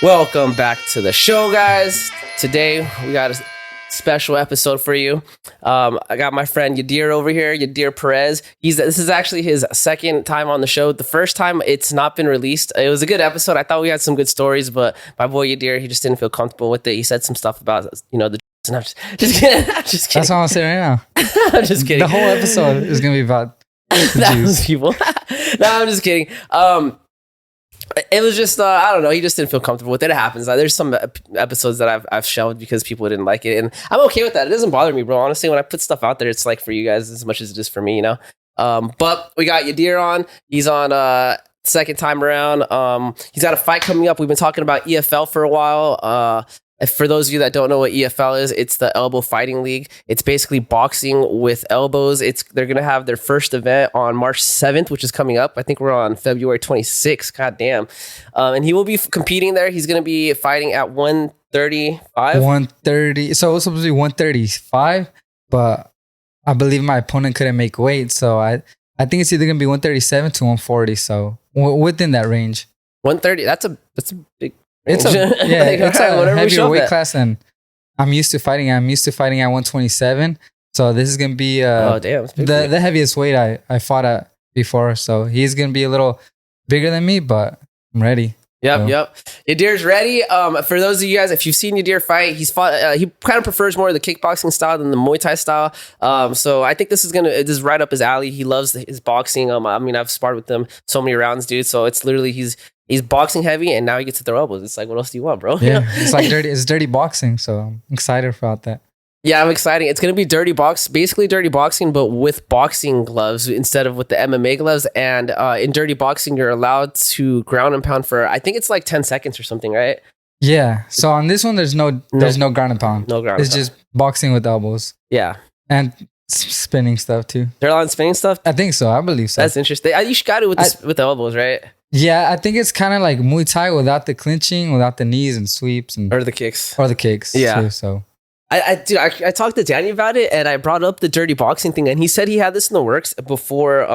Welcome back to the show, guys. Today we got a special episode for you. I got my friend Yadir over here, Yadir Perez. This is actually his second time on the show. The first time it's not been released. It was a good episode. I thought we had some good stories, but my boy Yadir, he just didn't feel comfortable with it. He said some stuff about, the and I'm just kidding. I'm just kidding. That's what I'm saying right now. I'm just kidding. The whole episode is gonna be about the Jews. People. No, I'm just kidding. It was just, I don't know. He just didn't feel comfortable with it. It happens. There's some episodes that I've shelved because people didn't like it. And I'm okay with that. It doesn't bother me, bro. Honestly, when I put stuff out there, it's like for you guys as much as it is for me, But we got Yadir on. He's on second time around. He's got a fight coming up. We've been talking about EFL for a while. For those of you that don't know what EFL is, it's the Elbow Fighting League. It's basically boxing with elbows. They're going to have their first event on March 7th, which is coming up. I think we're on February 26th. God damn. And he will be competing there. He's going to be fighting at 135. 130. So it was supposed to be 135, but I believe my opponent couldn't make weight. So I think it's either going to be 137 to 140. So within that range. 130. That's a big... It's a heavier weight class, and I'm used to fighting at 127. So this is gonna be the heaviest weight I fought at before. So he's gonna be a little bigger than me, but I'm ready. Yep. Yadir's ready. For those of you guys, if you've seen Yadir fight, he kind of prefers more of the kickboxing style than the Muay Thai style. So I think this is right up his alley. He loves his boxing. I've sparred with him so many rounds, dude. So it's literally he's boxing heavy, and now he gets to throw elbows. It's like, what else do you want, bro? Yeah, it's like dirty boxing. So I'm excited about that. Yeah, I'm excited. It's going to be basically dirty boxing, but with boxing gloves instead of with the MMA gloves. And in dirty boxing, you're allowed to ground and pound for, I think it's like 10 seconds or something, right? Yeah. So on this one, there's no ground and pound. No ground. It's just boxing with elbows. Yeah. And spinning stuff too. They're allowed spinning stuff? I think so. I believe so. That's interesting. You got it with the elbows, right? Yeah, I think it's kind of like Muay Thai without the clinching, without the knees and sweeps. Or the kicks. Yeah. Too, so. I talked to Danny about it, and I brought up the dirty boxing thing, and he said he had this in the works before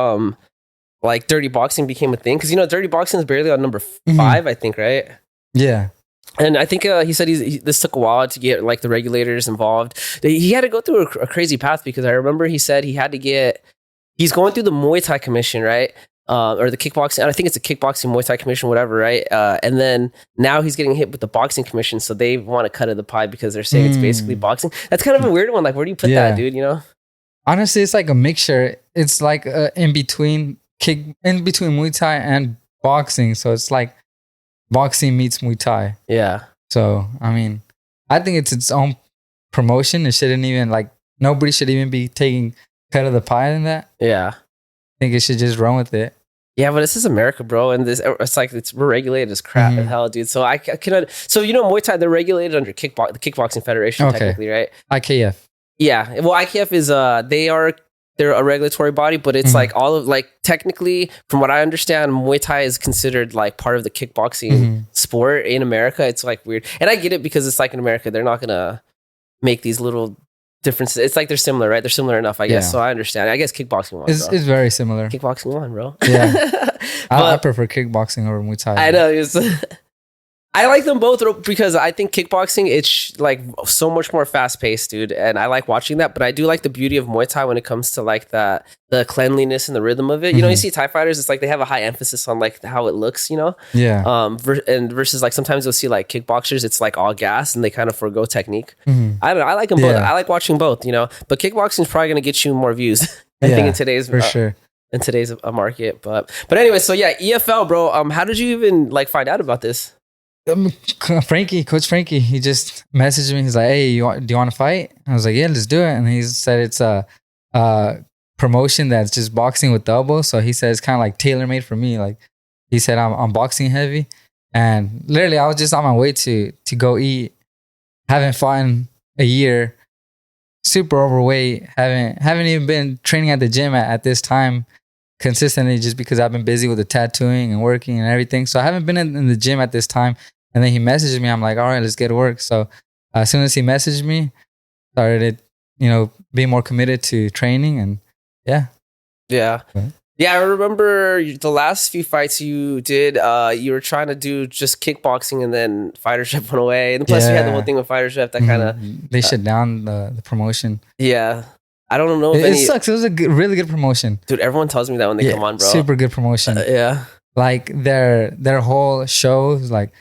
dirty boxing became a thing. Because, dirty boxing is barely on number 5, I think, right? Yeah. And I think he said this took a while to get like the regulators involved. He had to go through a crazy path because I remember he said he's going through the Muay Thai Commission, right? Or the kickboxing, and I think it's a kickboxing Muay Thai commission, whatever, right? And then now he's getting hit with the boxing commission, so they want to cut of the pie because they're saying it's basically boxing. That's kind of a weird one. Like, where do you put that, dude? Honestly, it's like a mixture. It's like in between Muay Thai and boxing, so it's like boxing meets Muay Thai. Yeah. So I think it's its own promotion. It shouldn't even nobody should even be taking cut of the pie in that. Yeah. I think it should just run with it. Yeah, but this is America, bro, and we're regulated as crap as hell, dude. So I cannot. So Muay Thai, they're regulated under the Kickboxing Federation, technically, right? IKF. Yeah, well, IKF is they're a regulatory body, but it's technically, from what I understand, Muay Thai is considered like part of the kickboxing sport in America. It's like weird, and I get it because it's like in America, they're not gonna make these little differences. It's like they're similar, right? They're similar enough, I guess. Yeah. So I understand. I guess kickboxing won. It's very similar. Kickboxing won, bro. Yeah. I prefer kickboxing over Muay Thai. I know. I like them both because I think kickboxing, it's like so much more fast paced, dude. And I like watching that, but I do like the beauty of Muay Thai when it comes to like the cleanliness and the rhythm of it. You see Thai fighters, it's like they have a high emphasis on like how it looks, Yeah. And versus like sometimes you'll see like kickboxers, it's like all gas and they kind of forgo technique. I don't know. I like them both. I like watching both, but kickboxing is probably going to get you more views. I think in today's for sure. In today's market, but anyway, so yeah, EFL, bro. How did you even like find out about this? Coach Frankie, he just messaged me. He's like, "Hey, do you want to fight?" I was like, "Yeah, let's do it." And he said it's a promotion that's just boxing with the elbow. So he said it's kind of like tailor made for me. Like he said, I'm boxing heavy, and literally I was just on my way to go eat. Haven't fought in a year. Super overweight. Haven't even been training at the gym at this time consistently, just because I've been busy with the tattooing and working and everything. So I haven't been in the gym at this time. And then he messaged me. I'm like, all right, let's get to work. So as soon as he messaged me, started, being more committed to training, and yeah. Yeah. Yeah, I remember the last few fights you did. You were trying to do just kickboxing, and then fightership went away. And plus, you had the whole thing with fightership that kind of they shut down the promotion. Yeah, I don't know if It sucks. It was a really good promotion, dude. Everyone tells me that when they come on, bro. Super good promotion. Yeah, like their whole show was like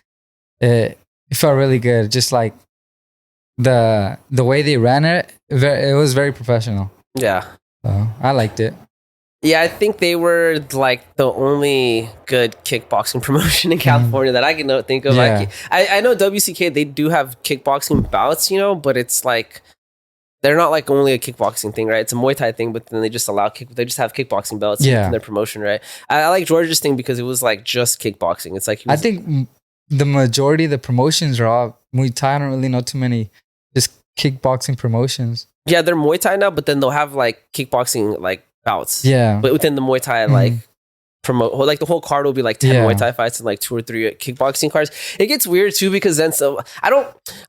it felt really good. Just like the way they ran it, it was very professional. Yeah, so I liked it. Yeah, I think they were like the only good kickboxing promotion in California that I can think of. Yeah. I know WCK, they do have kickboxing bouts, but it's like they're not like only a kickboxing thing, right? It's a Muay Thai thing, but then they just they just have kickboxing belts in their promotion, right? I like George's thing because it was like just kickboxing. It's like I think the majority of the promotions are all Muay Thai. I don't really know too many just kickboxing promotions. Yeah, they're Muay Thai now, but then they'll have like kickboxing like bouts. Yeah. But within the Muay Thai, like promote, like the whole card will be like 10 Muay Thai fights and like 2 or 3 kickboxing cards. It gets weird too because then I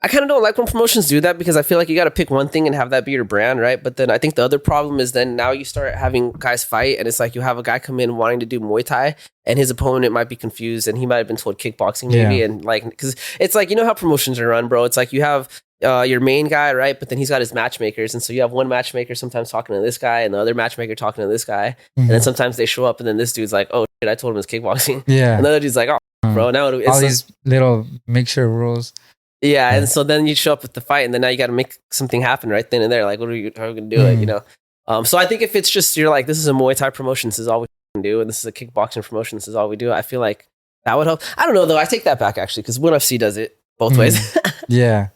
kind of don't like when promotions do that because I feel like you got to pick one thing and have that be your brand, right? But then I think the other problem is then now you start having guys fight and it's like you have a guy come in wanting to do Muay Thai and his opponent might be confused and he might have been told kickboxing maybe and like because it's like how promotions are run, bro. It's like you have your main guy, right? But then he's got his matchmakers. And so you have one matchmaker sometimes talking to this guy and the other matchmaker talking to this guy. And then sometimes they show up and then this dude's like, oh shit, I told him it's kickboxing. Yeah. And the other dude's like, oh, bro, now it's all these little mixture rules. Yeah. And so then you show up with the fight and then now you got to make something happen right then and there. Like, how are we going to do it, So I think if it's just, you're like, this is a Muay Thai promotion, this is all we can do. And this is a kickboxing promotion, this is all we do. I feel like that would help. I don't know though. I take that back actually because ONE FC does it both ways. Yeah.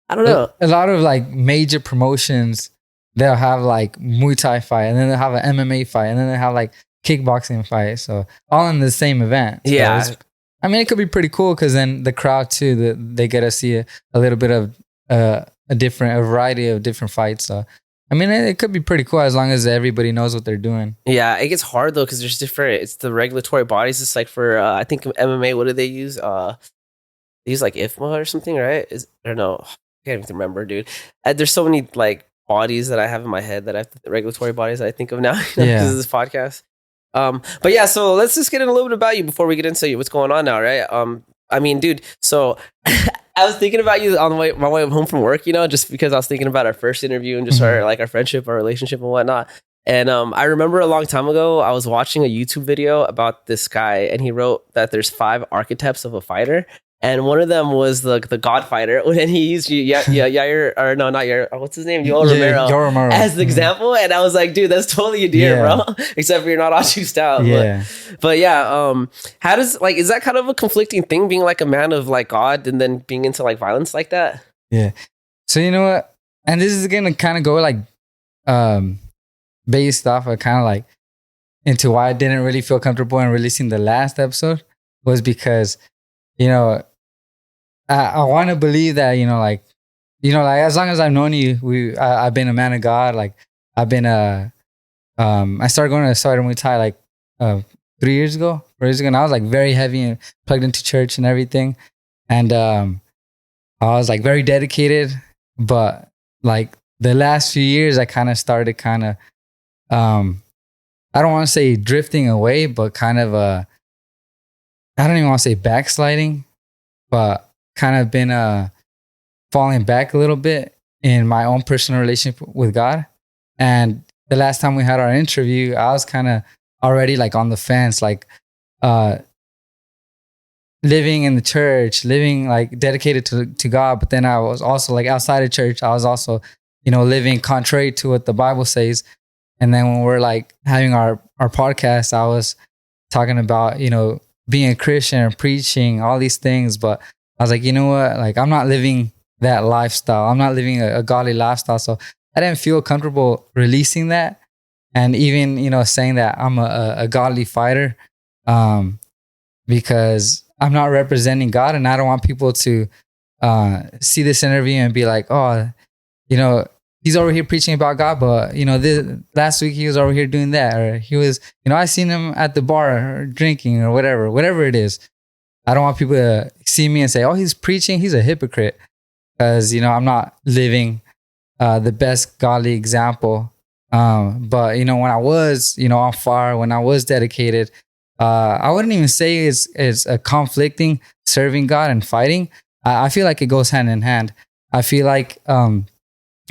I don't know. A lot of like major promotions, they'll have like Muay Thai fight and then they'll have an MMA fight and then they have like kickboxing fight. So all in the same event. So yeah. I mean, it could be pretty cool because then the crowd too, they get to see a little bit of a variety of different fights. So I mean, it could be pretty cool as long as everybody knows what they're doing. Yeah, it gets hard though because there's different. It's the regulatory bodies. It's like for I think MMA. What do they use? They use like IFMA or something, right? I don't know. I can't even remember, dude. There's so many like bodies that I have in my head that regulatory bodies that I think of now because of this podcast. But yeah, so let's just get in a little bit about you before we get into what's going on now, right? I mean, dude, so I was thinking about you on my way home from work, just because I was thinking about our first interview and just our friendship, our relationship and whatnot. And I remember a long time ago, I was watching a YouTube video about this guy and he wrote that there's 5 archetypes of a fighter. And one of them was the God fighter when he used Yair, or no, not Yair. What's his name? Yoel Romero as the example. And I was like, dude, that's totally a deer, bro. Except for you're not Ashu style. Yeah. But yeah, how does is that kind of a conflicting thing being like a man of like God and then being into like violence like that? Yeah. So you know what? And this is gonna kind of go like based off of kind of like into why I didn't really feel comfortable in releasing the last episode was because I want to believe that, like as long as I've known you, I've been a man of God. Like I've been I started going to Southern Muay Thai like 4 years ago. And I was like very heavy and plugged into church and everything. And I was like very dedicated. But like the last few years, I kind of started I don't want to say drifting away, but kind of I don't even want to say backsliding, but kind of been falling back a little bit in my own personal relationship with God. And the last time we had our interview, I was kind of already like on the fence, like living in the church, living like dedicated to God. But then I was also like outside of church, I was also, living contrary to what the Bible says. And then when we're like having our podcast, I was talking about, being a Christian and preaching all these things. But I was like, you know what? Like, I'm not living that lifestyle. I'm not living a godly lifestyle. So I didn't feel comfortable releasing that. And even, saying that I'm a godly fighter because I'm not representing God. And I don't want people to see this interview and be like, oh, he's over here preaching about God, but last week he was over here doing that, or he was, I seen him at the bar or drinking or whatever it is. I don't want people to see me and say, oh, he's preaching, he's a hypocrite, because I'm not living the best godly example But when I was, on fire, when I was dedicated, I wouldn't even say it's a conflicting serving God and fighting. I feel like it goes hand in hand. I feel like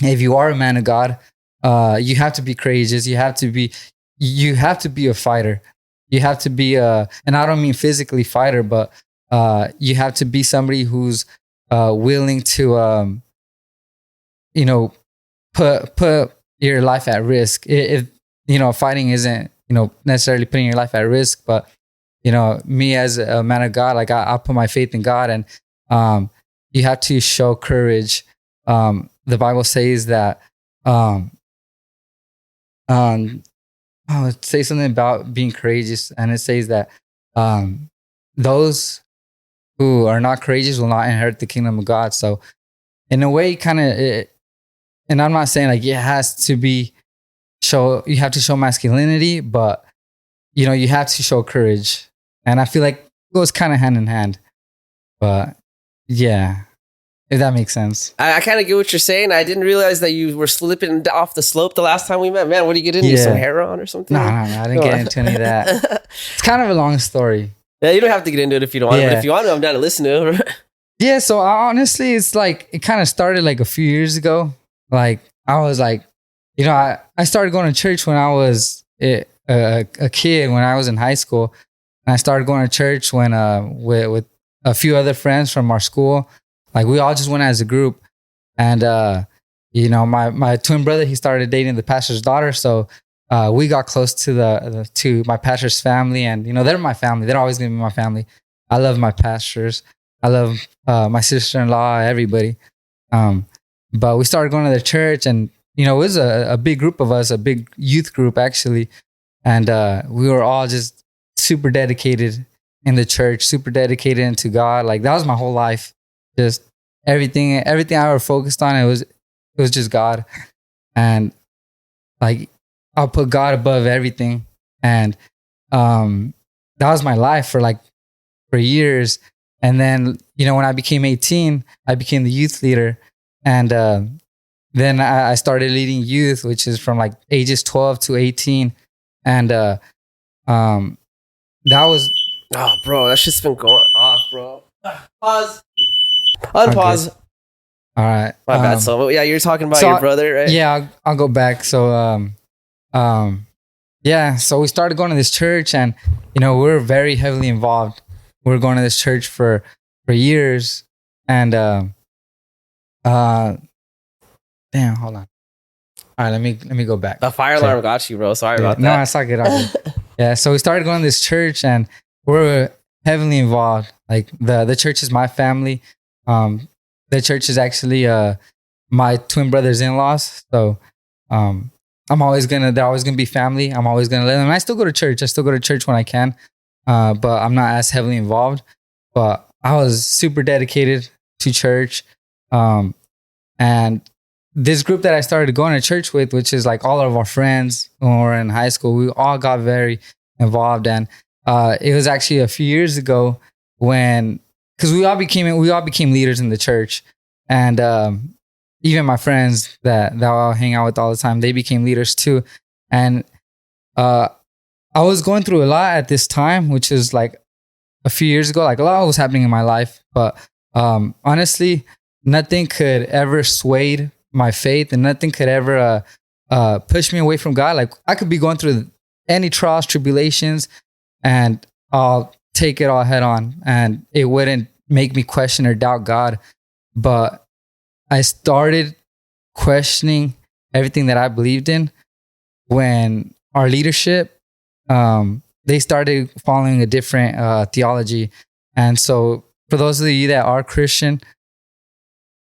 if you are a man of God, you have to be courageous. You have to be a fighter. You have to be and I don't mean physically fighter, but you have to be somebody who's willing to put your life at risk. If fighting isn't necessarily putting your life at risk, but me as a man of God, like I put my faith in God, and you have to show courage. The Bible says that it says something about being courageous, and it says that those who are not courageous will not inherit the kingdom of God. So in a way, kind of, and I'm not saying like it has to be you have to show masculinity, but you have to show courage. And I feel like it goes kind of hand in hand. But yeah, if that makes sense. I kind of get what you're saying. I didn't realize that you were slipping off the slope the last time we met. Man, what did you get into? Some hair on or something? No, I didn't get into any of that. It's kind of a long story. Yeah, you don't have to get into it if you don't want to, but if you want to, I'm down to listen to it. Yeah, so honestly, it's like, it kind of started like a few years ago. Like, I was like, I started going to church when I was a kid, when I was in high school. And I started going to church when with a few other friends from our school. Like, we all just went as a group. And, my twin brother, he started dating the pastor's daughter. So we got close to to my pastor's family. And, they're my family. They're always going to be my family. I love my pastors. I love my sister-in-law, everybody. But we started going to the church, and, it was a big group of us, a big youth group, actually. And we were all just super dedicated in the church, super dedicated into God. Like, that was my whole life. Just everything I ever focused on, it was just God. And like, I'll put God above everything. And that was my life for years. And then, when I became 18, I became the youth leader. And then I started leading youth, which is from like ages 12 to 18. And that was... Oh, bro, that shit's been going off, bro. Pause. Unpause. Okay. All right. My bad. So, yeah, you're talking about your brother, right? Yeah, I'll go back. So, so we started going to this church, and, we were very heavily involved. We were going to this church for years. And, damn, hold on. All right, let me go back. The fire alarm got you, bro. Sorry about that. No, it's not good. Yeah, so we started going to this church, and we're heavily involved. Like, the church is my family. The church is actually my twin brother's in-laws. So they're always gonna be family. I'm always gonna let them. And I still go to church. I still go to church when I can, but I'm not as heavily involved. But I was super dedicated to church, and this group that I started going to church with, which is like all of our friends when we were in high school, we all got very involved. And it was actually a few years ago because we all became leaders in the church. And even my friends that I hang out with all the time, they became leaders too. And I was going through a lot at this time, which is like a few years ago. Like, a lot was happening in my life. But honestly, nothing could ever sway my faith, and nothing could ever push me away from God. Like, I could be going through any trials, tribulations, and I'll take it all head on, and it wouldn't make me question or doubt God. But I started questioning everything that I believed in when our leadership, they started following a different theology. And so, for those of you that are Christian,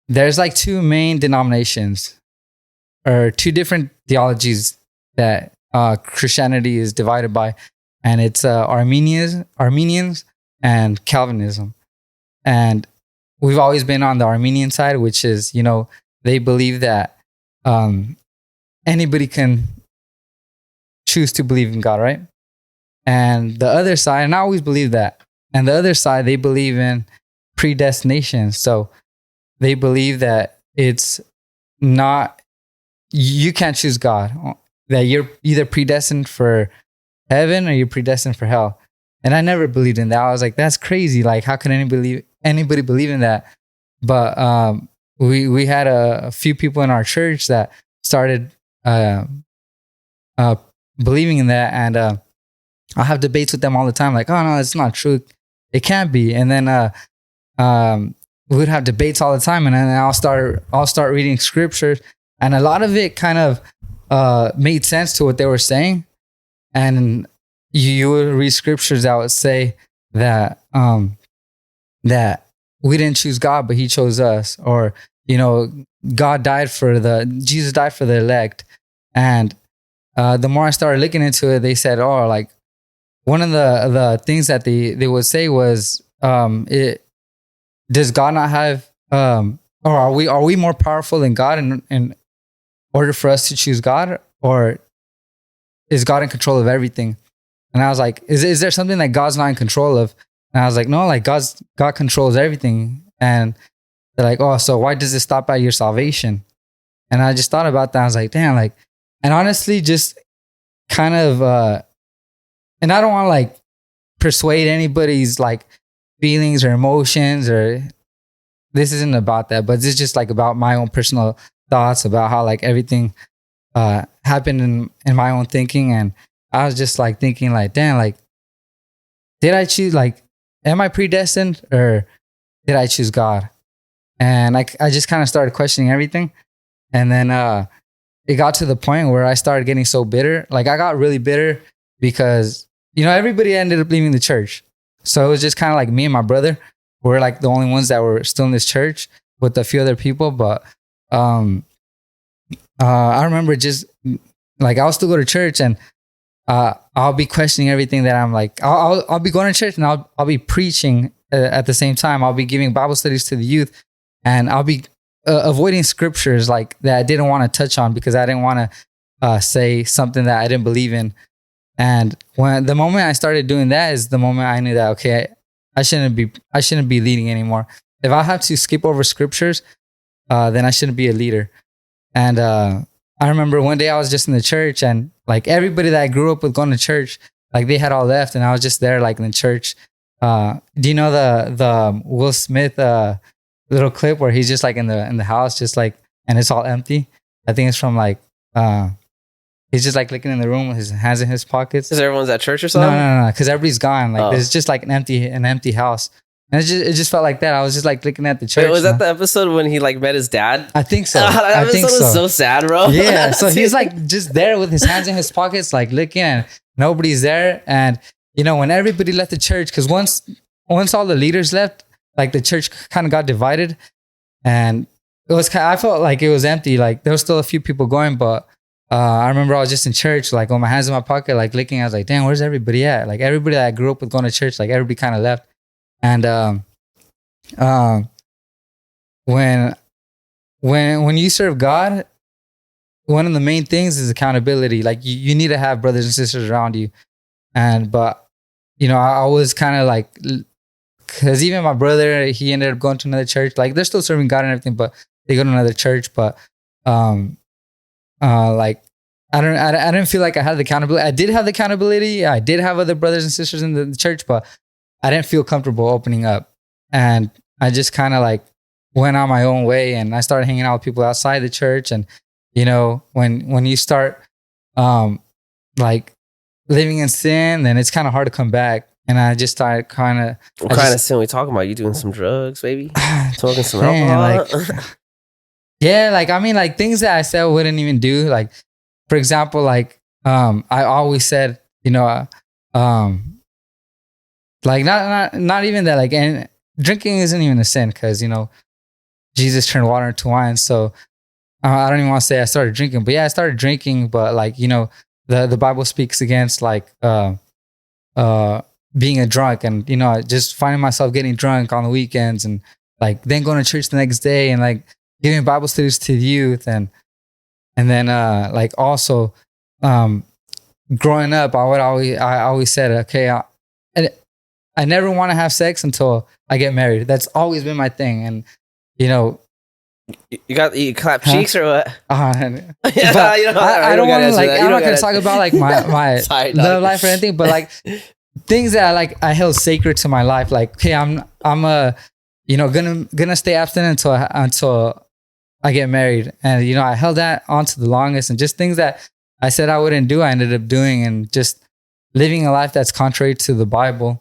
there's like two main denominations, or two different theologies that Christianity is divided by. And it's Armenians and Calvinism. And we've always been on the Armenian side, which is, they believe that anybody can choose to believe in God, right? And the other side, and I always believe that. And the other side, they believe in predestination. So they believe that it's not, you can't choose God. that you're either predestined for heaven or you're predestined for hell. And I never believed in that. I was like, that's crazy. Like, how can anybody believe in that? But we had a few people in our church that started believing in that, and I'll have debates with them all the time. Like, oh no, it's not true. It can't be. And then we would have debates all the time, and then I'll start reading scriptures, and a lot of it kind of made sense to what they were saying. And you would read scriptures that would say that that we didn't choose God, but He chose us, or Jesus died for the elect. And the more I started looking into it, they said, oh, like one of the things that they would say was, does God not have, or are we more powerful than God in order for us to choose God, or is God in control of everything? And I was like, is there something that God's not in control of? And I was like, no, like God controls everything. And they're like, oh, so why does it stop at your salvation? And I just thought about that. I was like, damn, like, and honestly, just kind of, and I don't want to like persuade anybody's like feelings or emotions, or this isn't about that, but it's just like about my own personal thoughts about how like everything happened in my own thinking. And I was just like thinking like, damn, like, did I choose, like, am I predestined or did I choose God? And I just kind of started questioning everything. And then it got to the point where I started getting so bitter. Like, I got really bitter because, everybody ended up leaving the church. So it was just kind of like me and my brother were like the only ones that were still in this church with a few other people. But I remember just like, I'll still go to church, and I'll be questioning everything that I'm like, I'll be going to church, and I'll be preaching at the same time. I'll be giving Bible studies to the youth, and I'll be avoiding scriptures like that I didn't want to touch on because I didn't want to say something that I didn't believe in. And when the moment I started doing that is the moment I knew that, okay, I shouldn't be leading anymore. If I have to skip over scriptures, then I shouldn't be a leader. And I remember one day I was just in the church, and like everybody that I grew up with going to church, like they had all left, and I was just there like in the church. Do you know the Will Smith little clip where he's just like in the house, just like, and it's all empty? I think it's from like he's just like looking in the room with his hands in his pockets. Is everyone's at church or something? No, because everybody's gone. Like there's just like an empty house. And it just felt like that. I was just like looking at the church. Wait, was that the episode when he like met his dad? I think so. That episode was so sad, bro. Yeah. So he's like just there with his hands in his pockets, like looking, and nobody's there. And when everybody left the church, because once all the leaders left, like the church kind of got divided, and I felt like it was empty. Like there was still a few people going, but I remember I was just in church, like with my hands in my pocket, like looking. I was like, damn, where's everybody at? Like everybody that I grew up with going to church, like everybody kind of left. And when you serve God, one of the main things is accountability. Like you need to have brothers and sisters around you. But I was kind of like, because even my brother, he ended up going to another church. Like they're still serving God and everything, but they go to another church. But like I didn't feel like I had the accountability. I did have the accountability. I did have other brothers and sisters in the church, but I didn't feel comfortable opening up. And I just kind of like went on my own way, and I started hanging out with people outside the church. And when you start like living in sin, then it's kind of hard to come back. And I just started kind of, what kind of sin we talking about? You doing some drugs, baby? Smoking some alcohol? Like, yeah, like I mean, like things that I said I wouldn't even do. Like for example, like I always said, like not even that, like, and drinking isn't even a sin, because Jesus turned water into wine. So I don't even want to say I started drinking, but yeah, I started drinking. But like the Bible speaks against like being a drunk, and just finding myself getting drunk on the weekends, and like then going to church the next day, and like giving Bible studies to the youth, and then like also growing up, I always said, okay, I never want to have sex until I get married. That's always been my thing. And You clap cheeks or what? Yeah, you know, I don't want to like. I'm not gonna talk about like my Sorry, love life or anything, but like things that like I held sacred to my life. Like, okay, I'm a, gonna stay abstinent until I get married, and I held that on to the longest, and just things that I said I wouldn't do, I ended up doing, and just living a life that's contrary to the Bible,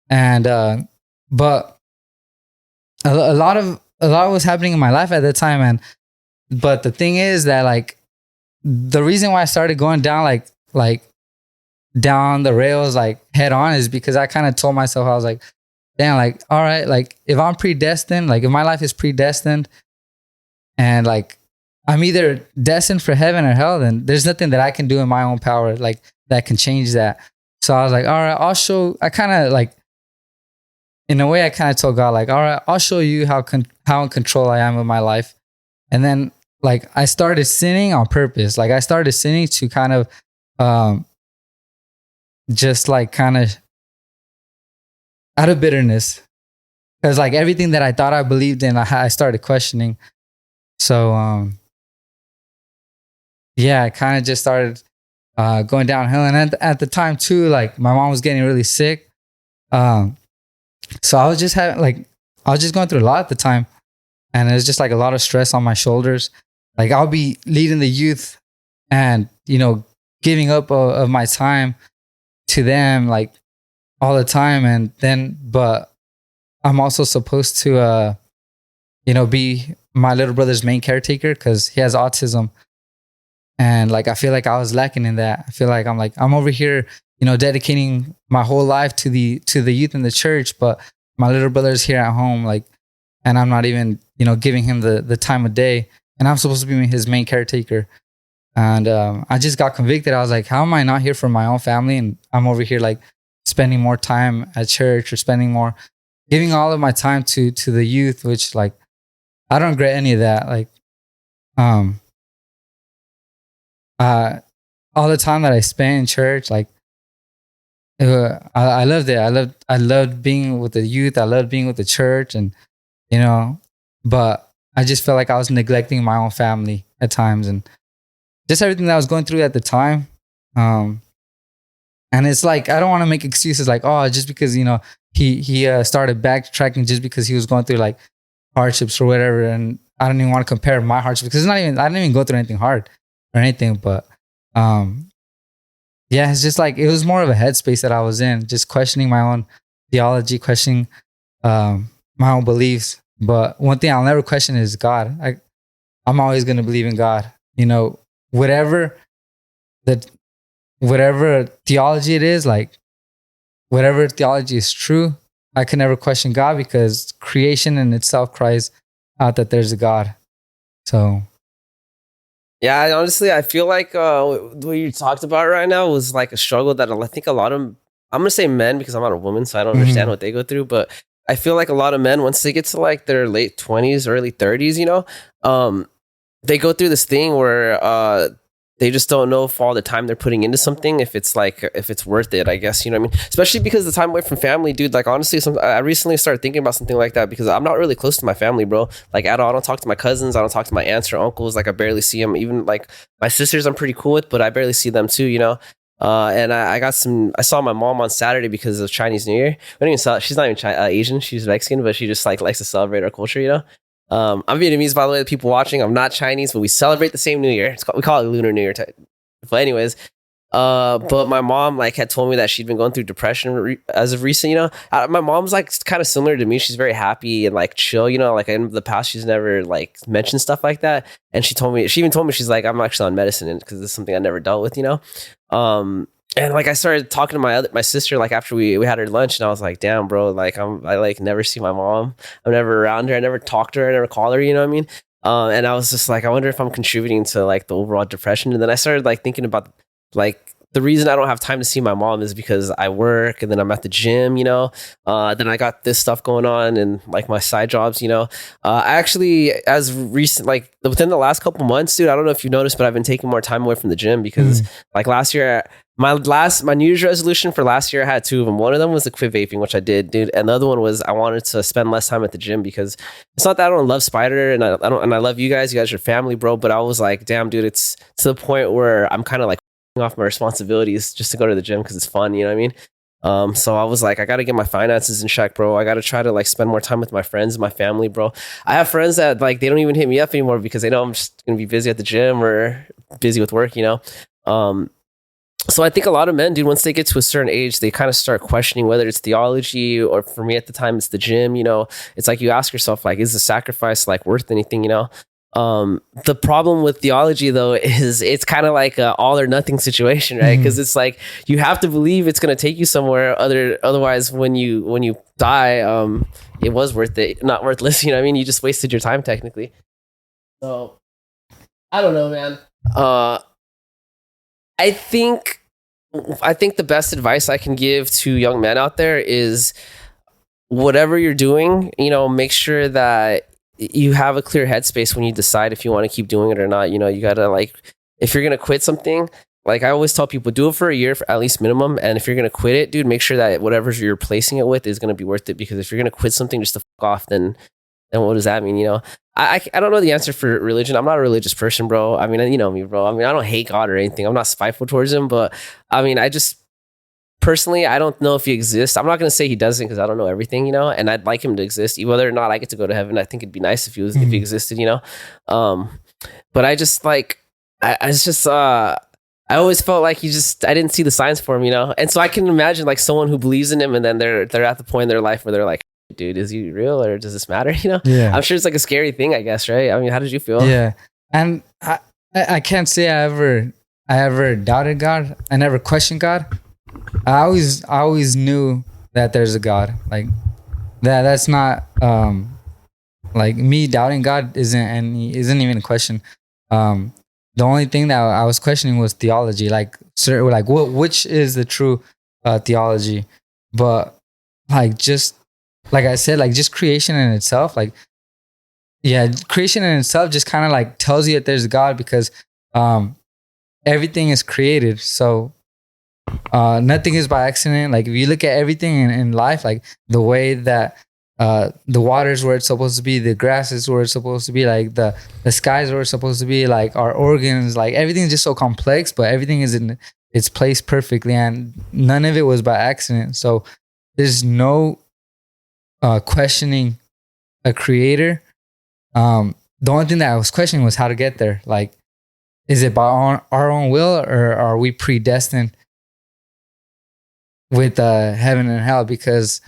and but a lot was happening in my life at that time, but the thing is that like the reason why I started going down like down the rails like head on is because I kind of told myself, I was like, damn, like, all right, like if I'm predestined, like if my life is predestined and like I'm either destined for heaven or hell, then there's nothing that I can do in my own power like that can change that. So I was like, all right, I kind of like, in a way I kind of told God like, all right, I'll show you how in control I am of my life. And then like I started sinning on purpose. Like I started sinning to kind of just like kind of out of bitterness, because like everything that I thought I believed in, I started questioning. So yeah, I kind of just started going downhill. And at the time too, like my mom was getting really sick. So I was just going through a lot at the time, and it was just like a lot of stress on my shoulders. Like I'll be leading the youth and, giving up of my time to them like all the time. But I'm also supposed to, be my little brother's main caretaker because he has autism. And like, I feel like I was lacking in that. I feel like I'm over here, dedicating my whole life to the youth in the church, but my little brother's here at home, like, and I'm not even, giving him the time of day, and I'm supposed to be his main caretaker. And I just got convicted. I was like, how am I not here for my own family? And I'm over here like spending more time at church or giving all of my time to the youth, which like, I don't regret any of that. Like, all the time that I spent in church, like, I loved it. I loved being with the youth. I loved being with the church, and but I just felt like I was neglecting my own family at times, and just everything that I was going through at the time. And it's like I don't want to make excuses like, oh, just because he started backtracking just because he was going through like hardships or whatever, and I don't even want to compare my hardships because I didn't even go through anything hard or anything, but yeah, it's just like it was more of a headspace that I was in, just questioning my own theology, questioning my own beliefs. But one thing I'll never question is God. I'm always going to believe in God. Whatever theology it is, like whatever theology is true, I can never question God because creation in itself cries out that there's a God. So. Yeah, honestly, I feel like what you talked about right now was like a struggle that I think a lot of, I'm going to say men because I'm not a woman, so I don't understand what they go through. But I feel like a lot of men, once they get to like their late 20s, early 30s, they go through this thing where they just don't know if all the time they're putting into something, if it's worth it, I guess, you know what I mean? Especially because the time away from family, dude, like honestly, I recently started thinking about something like that because I'm not really close to my family, bro. Like at all, I don't talk to my cousins. I don't talk to my aunts or uncles. Like I barely see them. Even like my sisters, I'm pretty cool with, but I barely see them too, and I saw my mom on Saturday because of Chinese New Year. We don't even saw, she's not even Asian. She's Mexican, but she just like likes to celebrate our culture, I'm Vietnamese, by the way, the people watching. I'm not Chinese, but we celebrate the same New Year. We call it Lunar New Year. But anyways, but my mom like had told me that she'd been going through depression as of recent. My mom's like kind of similar to me. She's very happy and like chill. Like in the past, she's never like mentioned stuff like that. And she even told me she's like, I'm actually on medicine because it's something I never dealt with. And like I started talking to my sister like after we had our lunch, and I was like, damn, bro, like I like never see my mom. I'm never around her. I never talk to her. I never call her. You know what I mean? And I was just like, I wonder if I'm contributing to like the overall depression. And then I started like thinking about like the reason I don't have time to see my mom is because I work and then I'm at the gym, then I got this stuff going on and like my side jobs, I actually, as recent, like within the last couple months, dude, I don't know if you noticed, but I've been taking more time away from the gym because like last year, my New Year's resolution for last year, I had two of them. One of them was to quit vaping, which I did, dude. And the other one was I wanted to spend less time at the gym because it's not that I don't love Spider and I love you guys. You guys are family, bro. But I was like, damn, dude, it's to the point where I'm kind of like off my responsibilities just to go to the gym because it's fun. You know what I mean? So I was like, I got to get my finances in check, bro. I got to try to like spend more time with my friends and my family, bro. I have friends that like, they don't even hit me up anymore because they know I'm just going to be busy at the gym or busy with work, So I think a lot of men, dude, once they get to a certain age, they kind of start questioning whether it's theology or for me at the time, it's the gym, It's like you ask yourself, like, is the sacrifice like worth anything, The problem with theology, though, is it's kind of like a all or nothing situation, right? Because it's like you have to believe it's going to take you somewhere. Otherwise, when you die, it was worth it, not worthless. You know what I mean? You just wasted your time technically. So I don't know, man. I think the best advice I can give to young men out there is whatever you're doing, make sure that you have a clear headspace when you decide if you want to keep doing it or not. You gotta like, if you're gonna quit something, like I always tell people, do it for a year for at least minimum. And if you're gonna quit it, dude, make sure that whatever you're replacing it with is gonna be worth it. Because if you're gonna quit something just to fuck off, then what does that mean? I don't know the answer for religion. I'm not a religious person, bro. I mean, you know me, bro. I mean, I don't hate God or anything. I'm not spiteful towards him, but I mean, I just personally, I don't know if he exists. I'm not going to say he doesn't because I don't know everything, and I'd like him to exist. Whether or not I get to go to heaven, I think it'd be nice if if he existed, But I just like, I always felt like I didn't see the signs for him, And so I can imagine like someone who believes in him and then they're at the point in their life where they're like, dude, is he real or does this matter? Yeah. I'm sure it's like a scary thing, I guess, right? I mean, how did you feel? Yeah. And I can't say I ever doubted God. I never questioned God. I always knew that there's a God. Like that's not like me doubting God isn't even a question. The only thing that I was questioning was theology. Like, which is the true theology? But like, just like I said, like just creation in itself, like, yeah, creation in itself just kind of like tells you that there's a God because everything is created. So nothing is by accident. Like if you look at everything in life, like the way that the water's where it's supposed to be, the grass is where it's supposed to be, like the skies where it's supposed to be, like our organs, like everything's just so complex, but everything is in its place perfectly, and none of it was by accident. So there's no questioning a creator. The only thing that I was questioning was how to get there. Like, is it by our own will, or are we predestined with heaven and hell? Because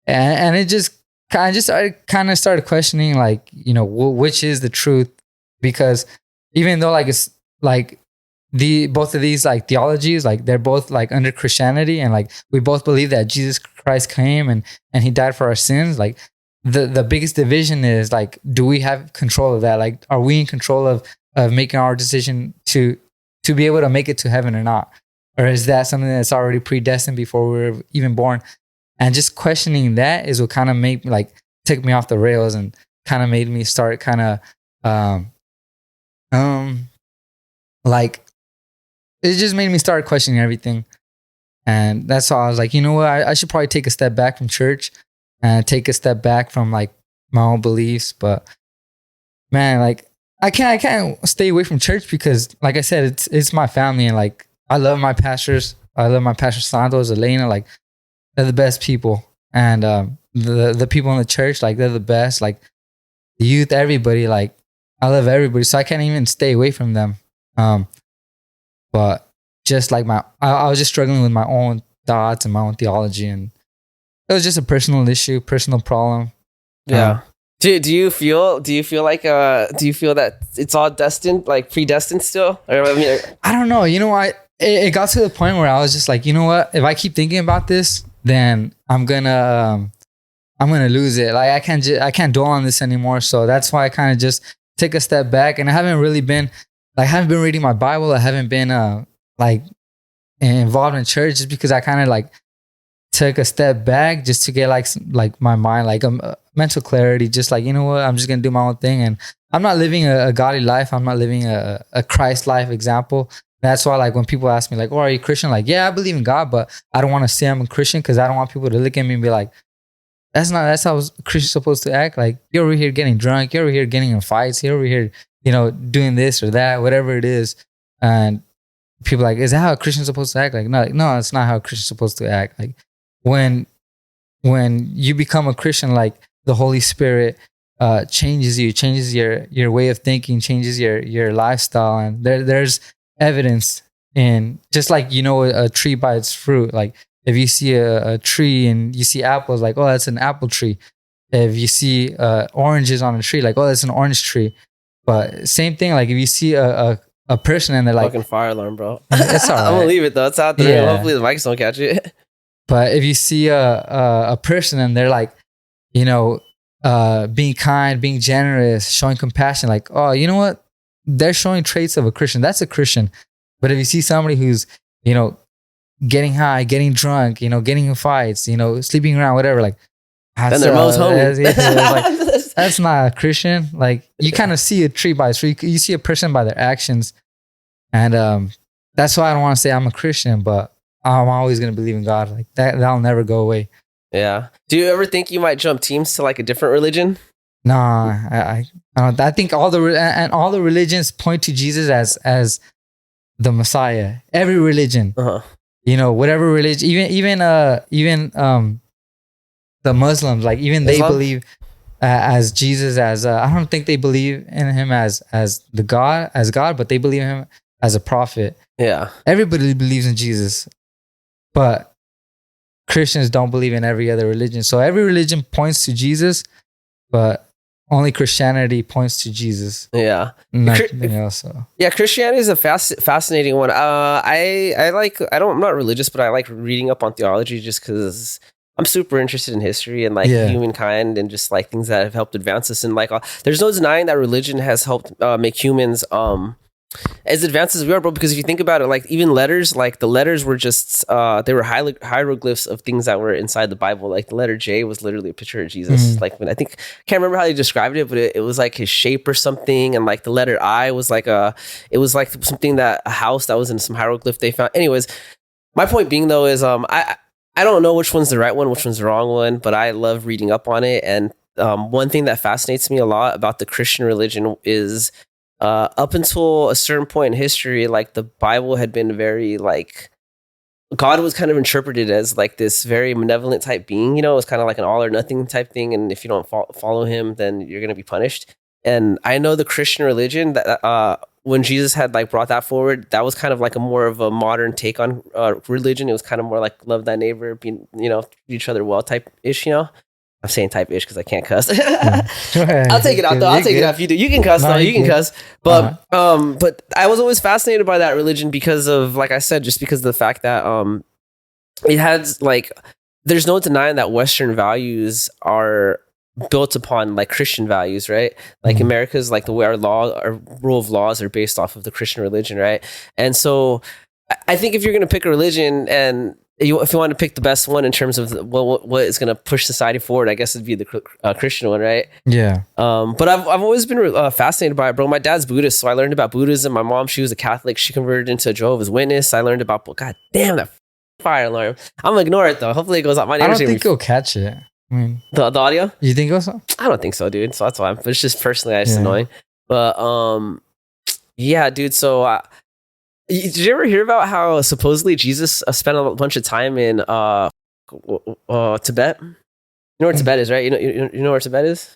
and it just started questioning, like, which is the truth? Because even though like it's like both of these like theologies, like they're both like under Christianity, and like we both believe that Jesus Christ came and he died for our sins. Like the biggest division is like, do we have control of that? Like, are we in control of making our decision to be able to make it to heaven or not? Or is that something that's already predestined before we were even born? And just questioning that is what kind of made took me off the rails and kind of made me start kind of like, it just made me start questioning everything. And that's why I was like, you know what, I should probably take a step back from church and take a step back from like my own beliefs. But man, like I can't stay away from church because, like I said, it's my family, and like I love my pastors. I love my pastor Santos, Elena. Like they're the best people, and the people in the church, like they're the best. Like the youth, everybody. Like I love everybody, so I can't even stay away from them. But just like I was just struggling with my own thoughts and my own theology, and it was just a personal issue, personal problem. Yeah. Do you feel that it's all destined, like predestined still? Or, I mean, I don't know. It got to the point where I was just like, you know what? If I keep thinking about this, then I'm gonna lose it. Like I can't dwell on this anymore. So that's why I kind of just take a step back, and I haven't been reading my Bible. I haven't been like involved in church just because I kind of like took a step back just to get like my mind, like mental clarity, just like, you know what, I'm just gonna do my own thing, and I'm not living a godly life. I'm not living a Christ life example. That's why, like, when people ask me like, oh, are you Christian? Like, yeah, I believe in God, but I don't want to say I'm a Christian because I don't want people to look at me and be like, that's how a Christian's supposed to act. Like, you're over here getting drunk, you're over here getting in fights, you're over here, you know, doing this or that, whatever it is. And people are like, is that how a Christian's supposed to act? Like, no, it's not how a Christian's supposed to act. Like, when you become a Christian, like, the Holy Spirit changes you, changes your way of thinking, changes your lifestyle. And there's evidence in, just like, you know, a tree by its fruit. Like, if you see a tree and you see apples, like, oh, that's an apple tree. If you see oranges on a tree, like, oh, that's an orange tree. But same thing, like, if you see a person and they're like, fucking fire alarm, bro. It's all right. I'm gonna leave it though. It's out there. Yeah. Hopefully the mics don't catch it. But if you see a person and they're like, you know, being kind, being generous, showing compassion, like, oh, you know what? They're showing traits of a Christian. That's a Christian. But if you see somebody who's, you know, getting high, getting drunk, you know, getting in fights, you know, sleeping around, whatever, like, then they're most homie. Like, that's not a Christian. Like, you kind of see a tree by its tree. You see a person by their actions. And that's why I don't want to say I'm a Christian, but I'm always going to believe in God. Like, that'll never go away. Yeah. Do you ever think you might jump teams to like a different religion? Nah, I don't. I think all the religions point to Jesus as the Messiah. Every religion, you know, whatever religion, even the Muslims, like, even they believe as Jesus as I don't think they believe in him as God, but they believe in him as a prophet. Yeah. Everybody believes in Jesus, but Christians don't believe in every other religion. So every religion points to Jesus, but only Christianity points to Jesus. Yeah. Nothing else. So. Yeah, Christianity is a fascinating one. I'm not religious, but I like reading up on theology just because I'm super interested in history and like humankind and just like things that have helped advance us. And like, there's no denying that religion has helped make humans as advanced as we are, bro. Because if you think about it, like, even letters, like, the letters were just they were hieroglyphs of things that were inside the Bible. Like, the letter J was literally a picture of Jesus. Like, when I can't remember how they described it, but it was like his shape or something. And like the letter I was like it was like something that a house that was in some hieroglyph they found. Anyways, my point being though is I don't know which one's the right one, which one's the wrong one, but I love reading up on it. And one thing that fascinates me a lot about the Christian religion is up until a certain point in history, like, the Bible had been very, like, God was kind of interpreted as like this very malevolent type being, you know. It was kind of like an all or nothing type thing. And if you don't follow him, then you're going to be punished. And I know the Christian religion that when Jesus had like brought that forward, that was kind of like a more of a modern take on religion. It was kind of more like love thy neighbor, being, you know, treat each other well type ish, you know. I'm saying type ish because I can't cuss. I'll take it out though. I'll take it out if you do. You can cuss though. You can cuss. But but I was always fascinated by that religion because of, like I said, just because of the fact that it has, like, there's no denying that Western values are built upon like Christian values, right? Like America's, like, the way our rule of laws are based off of the Christian religion, right? And so I think if you're going to pick a religion and if you want to pick the best one in terms of what is going to push society forward, I guess it'd be the Christian one, right? Yeah. But I've always been fascinated by it, bro. My dad's Buddhist, so I learned about Buddhism. My mom, she was a Catholic. She converted into a Jehovah's Witness. I learned about, God damn, that fire alarm. I'm gonna ignore it though. Hopefully it goes up. I don't think you'll catch it. I mean, the audio. You think so? I don't think so, dude. So that's why. But it's just personally, it's annoying. But yeah, dude. So. Did you ever hear about how supposedly Jesus spent a bunch of time in Tibet? You know where Tibet is, right? You know where Tibet is?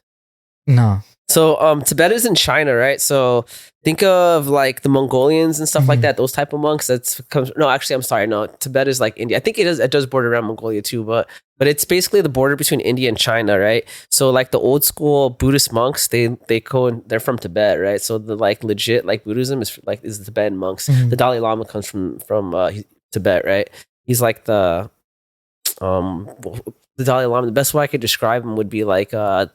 No. So Tibet is in China, right? So think of like the Mongolians and stuff like that, those type of monks. I'm sorry. No, Tibet is like India. I think it does border around Mongolia too, but it's basically the border between India and China, right? So like the old school Buddhist monks, they're from Tibet, right? So the like legit like Buddhism is the Tibetan monks. The Dalai Lama comes from Tibet, right? He's like the Dalai Lama. The best way I could describe him would be like the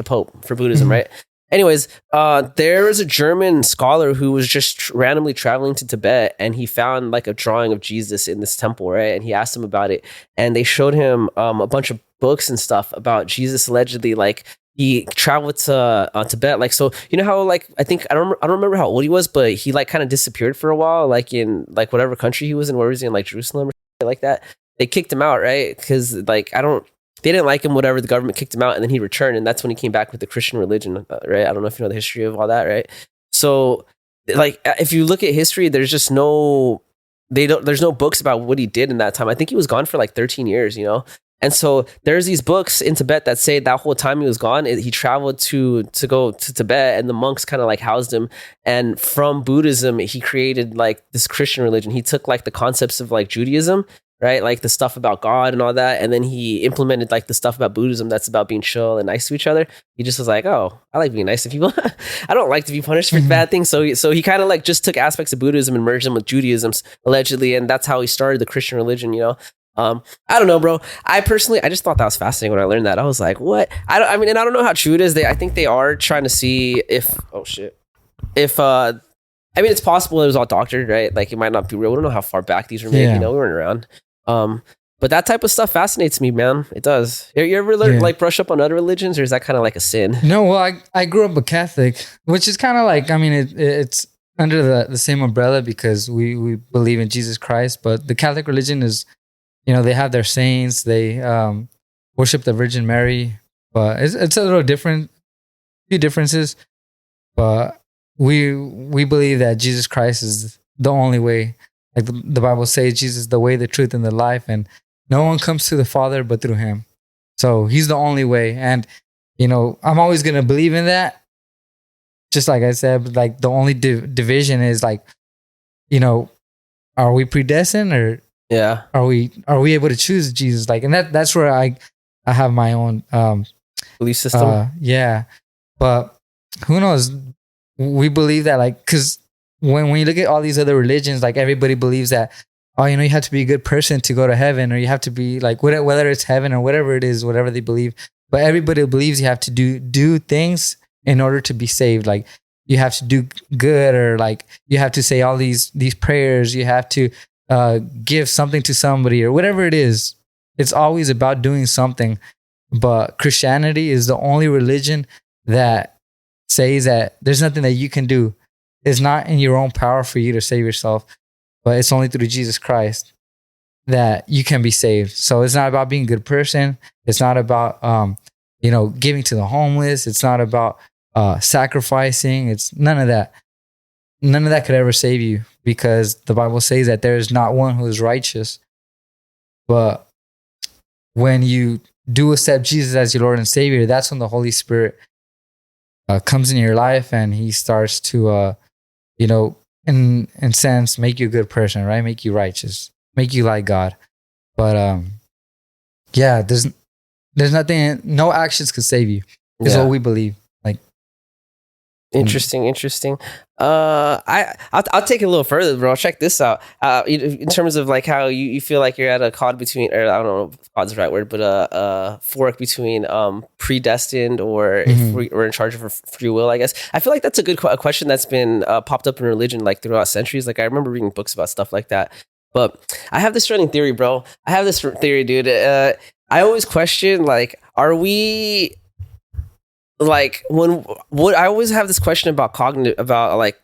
Pope for Buddhism, right? Anyways, there was a German scholar who was just randomly traveling to Tibet, and he found like a drawing of Jesus in this temple, right? And he asked him about it, and they showed him a bunch of books and stuff about Jesus allegedly like he traveled to Tibet. Like, so you know how like I don't remember how old he was, but he like kind of disappeared for a while, like in like whatever country he was in. Where was he in, like Jerusalem or something like that? They kicked him out, right? Because like they didn't like him, whatever. The government kicked him out, and then he returned, and that's when he came back with the Christian religion, right? I don't know if you know the history of all that, right? So, like, if you look at history, there's no books about what he did in that time. I think he was gone for like 13 years, you know? And so there's these books in Tibet that say that whole time he was gone, he traveled to go to Tibet, and the monks kind of like housed him. And from Buddhism, he created like this Christian religion. He took like the concepts of like Judaism, right? Like the stuff about God and all that. And then he implemented like the stuff about Buddhism that's about being chill and nice to each other. He just was like, oh, I like being nice to people. I don't like to be punished for bad things. So he kind of like just took aspects of Buddhism and merged them with Judaism allegedly. And that's how he started the Christian religion, you know? I don't know, bro. I just thought that was fascinating when I learned that. I was like, what? I mean, and I don't know how true it is. I think they are trying to see if I mean, it's possible it was all doctored, right? Like it might not be real. We don't know how far back these were made, you know, we weren't around. But that type of stuff fascinates me, man. It does. You ever like brush up on other religions, or is that kind of like a sin? No, well, I grew up a Catholic, which is kind of like, I mean, it's under the same umbrella because we believe in Jesus Christ, but the Catholic religion is, you know, they have their saints, they worship the Virgin Mary, but it's a little different, few differences, but we believe that Jesus Christ is the only way. Like the Bible says, Jesus is the way, the truth, and the life, and no one comes to the Father but through him. So he's the only way. And, you know, I'm always going to believe in that. Just like I said, like the only division is like, you know, are we predestined or are we able to choose Jesus? Like, and that's where I have my own belief system. Yeah. But who knows? We believe that, like, because when you look at all these other religions, like everybody believes that, oh, you know, you have to be a good person to go to heaven, or you have to be like, whether it's heaven or whatever it is, whatever they believe. But everybody believes you have to do things in order to be saved. Like you have to do good, or like you have to say all these prayers. You have to give something to somebody, or whatever it is. It's always about doing something. But Christianity is the only religion that says that there's nothing that you can do. It's not in your own power for you to save yourself, but it's only through Jesus Christ that you can be saved. So it's not about being a good person. It's not about, you know, giving to the homeless. It's not about sacrificing. It's none of that. None of that could ever save you, because the Bible says that there is not one who is righteous. But when you do accept Jesus as your Lord and Savior, that's when the Holy Spirit comes in your life, and he starts to, you know, in sense, make you a good person, right? Make you righteous, make you like God. But yeah, there's nothing, no actions could save you. Is what we believe. Like, interesting. I'll take it a little further, bro. Check this out. In terms of like how you feel like you're at a cod between, or I don't know if cod's the right word, but a fork between predestined or if we're in charge of free will, I guess. I feel like that's a good question that's been popped up in religion like throughout centuries. Like I remember reading books about stuff like that. But I have this running theory, bro. I have this theory, dude. I always question, like, are we... Like I always have this question about like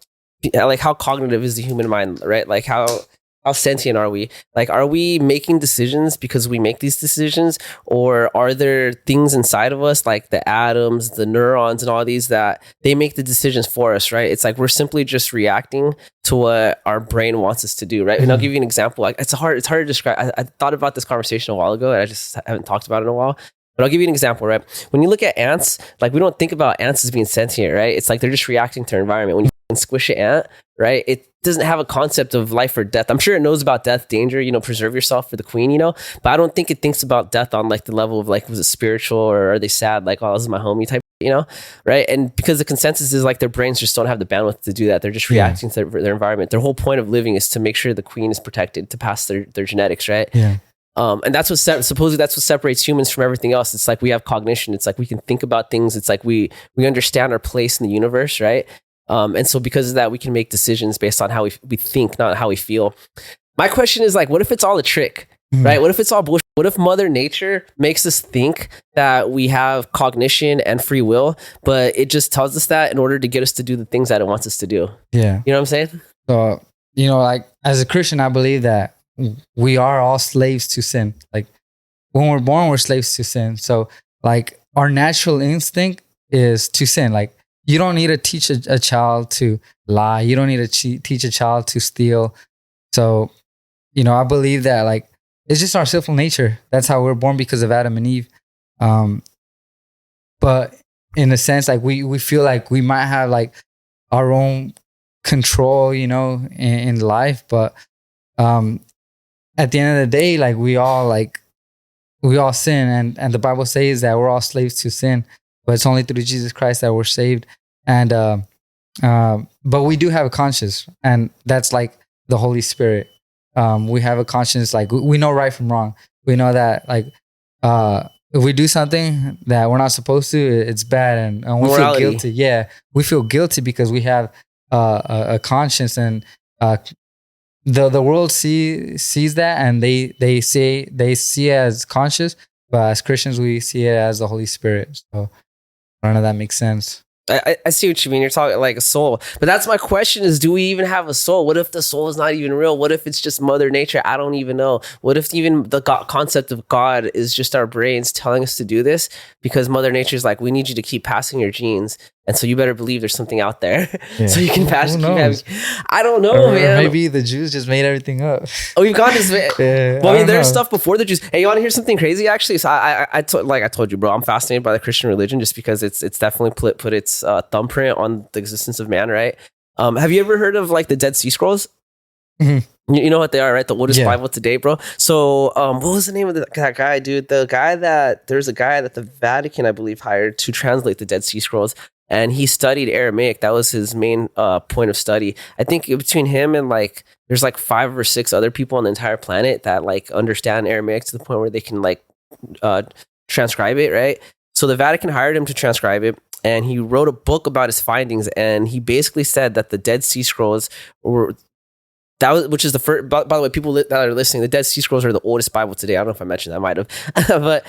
how cognitive is the human mind, right? Like how sentient are we? Like, are we making decisions because we make these decisions, or are there things inside of us like the atoms, the neurons, and all these that they make the decisions for us, right? It's like we're simply just reacting to what our brain wants us to do, right? And I'll give you an example. Like it's hard to describe. I thought about this conversation a while ago, and I just haven't talked about it in a while. But I'll give you an example, right? When you look at ants, like we don't think about ants as being sentient, right? It's like they're just reacting to their environment. When you squish an ant, right? It doesn't have a concept of life or death. I'm sure it knows about death, danger, you know, preserve yourself for the queen, you know? But I don't think it thinks about death on like the level of like, was it spiritual or are they sad? Like, oh, this is my homie type, you know? Right? And because the consensus is like their brains just don't have the bandwidth to do that. They're just reacting to their environment. Their whole point of living is to make sure the queen is protected, to pass their genetics, right? Yeah. And that's what supposedly that's what separates humans from everything else. It's like we have cognition. It's like we can think about things. It's like we understand our place in the universe, right? And so because of that, we can make decisions based on how we think, not how we feel. My question is like, what if it's all a trick, right? What if it's all bullshit? What if Mother Nature makes us think that we have cognition and free will, but it just tells us that in order to get us to do the things that it wants us to do? Yeah. You know what I'm saying? So, you know, like as a Christian, I believe that we are all slaves to sin. Like when we're born, we're slaves to sin. So like our natural instinct is to sin. Like you don't need to teach a child to lie. You don't need to teach a child to steal. So, you know, I believe that like it's just our sinful nature. That's how we're born because of Adam and Eve. But in a sense, like we feel like we might have like our own control, you know, in life. But at the end of the day, like we all sin, and the Bible says that we're all slaves to sin, but it's only through Jesus Christ that we're saved. And but we do have a conscience, and that's like the Holy Spirit. We have a conscience, like we know right from wrong. We know that like if we do something that we're not supposed to, it's bad, and we Morality. feel guilty. Yeah, we feel guilty because we have a conscience, and the world sees that, and they see it as conscious, but as Christians we see it as the Holy Spirit. So I don't know if that makes sense. I see what you mean. You're talking like a soul, but that's my question: is do we even have a soul? What if the soul is not even real? What if it's just Mother Nature? I don't even know. What if even the concept of God is just our brains telling us to do this because Mother Nature is like, we need you to keep passing your genes, and so you better believe there's something out there, so you can pass. I don't know, man. Or maybe the Jews just made everything up. Oh, we've gone this way. Yeah, well, I mean, there's stuff before the Jews. Hey, you want to hear something crazy? Actually, so I told you, bro, I'm fascinated by the Christian religion just because it's definitely put its thumbprint on the existence of man, right? Have you ever heard of like the Dead Sea Scrolls? Mm-hmm. You know what they are, right? The oldest Bible to date, bro. So, what was the name of that guy, dude? There's a guy that the Vatican, I believe, hired to translate the Dead Sea Scrolls. And he studied Aramaic. That was his main point of study. I think between him and like, there's like 5 or 6 other people on the entire planet that like understand Aramaic to the point where they can like transcribe it, right? So the Vatican hired him to transcribe it, and he wrote a book about his findings. And he basically said that the Dead Sea Scrolls were which is the first. By the way, people that are listening, the Dead Sea Scrolls are the oldest Bible today. I don't know if I mentioned that, I might have. But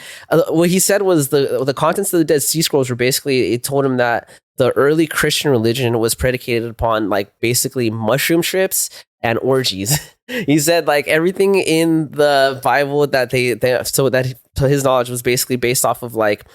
what he said was the contents of the Dead Sea Scrolls were basically, it told him that the early Christian religion was predicated upon like basically mushroom trips and orgies. He said like everything in the Bible that to his knowledge was basically based off of like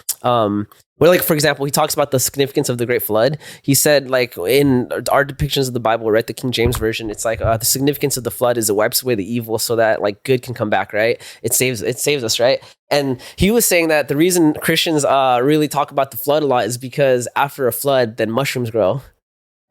well, like for example, he talks about the significance of the Great Flood. He said like in our depictions of the Bible, right, the King James version, it's like the significance of the flood is it wipes away the evil so that like good can come back, right? It saves us, right? And he was saying that the reason Christians really talk about the flood a lot is because after a flood, then mushrooms grow,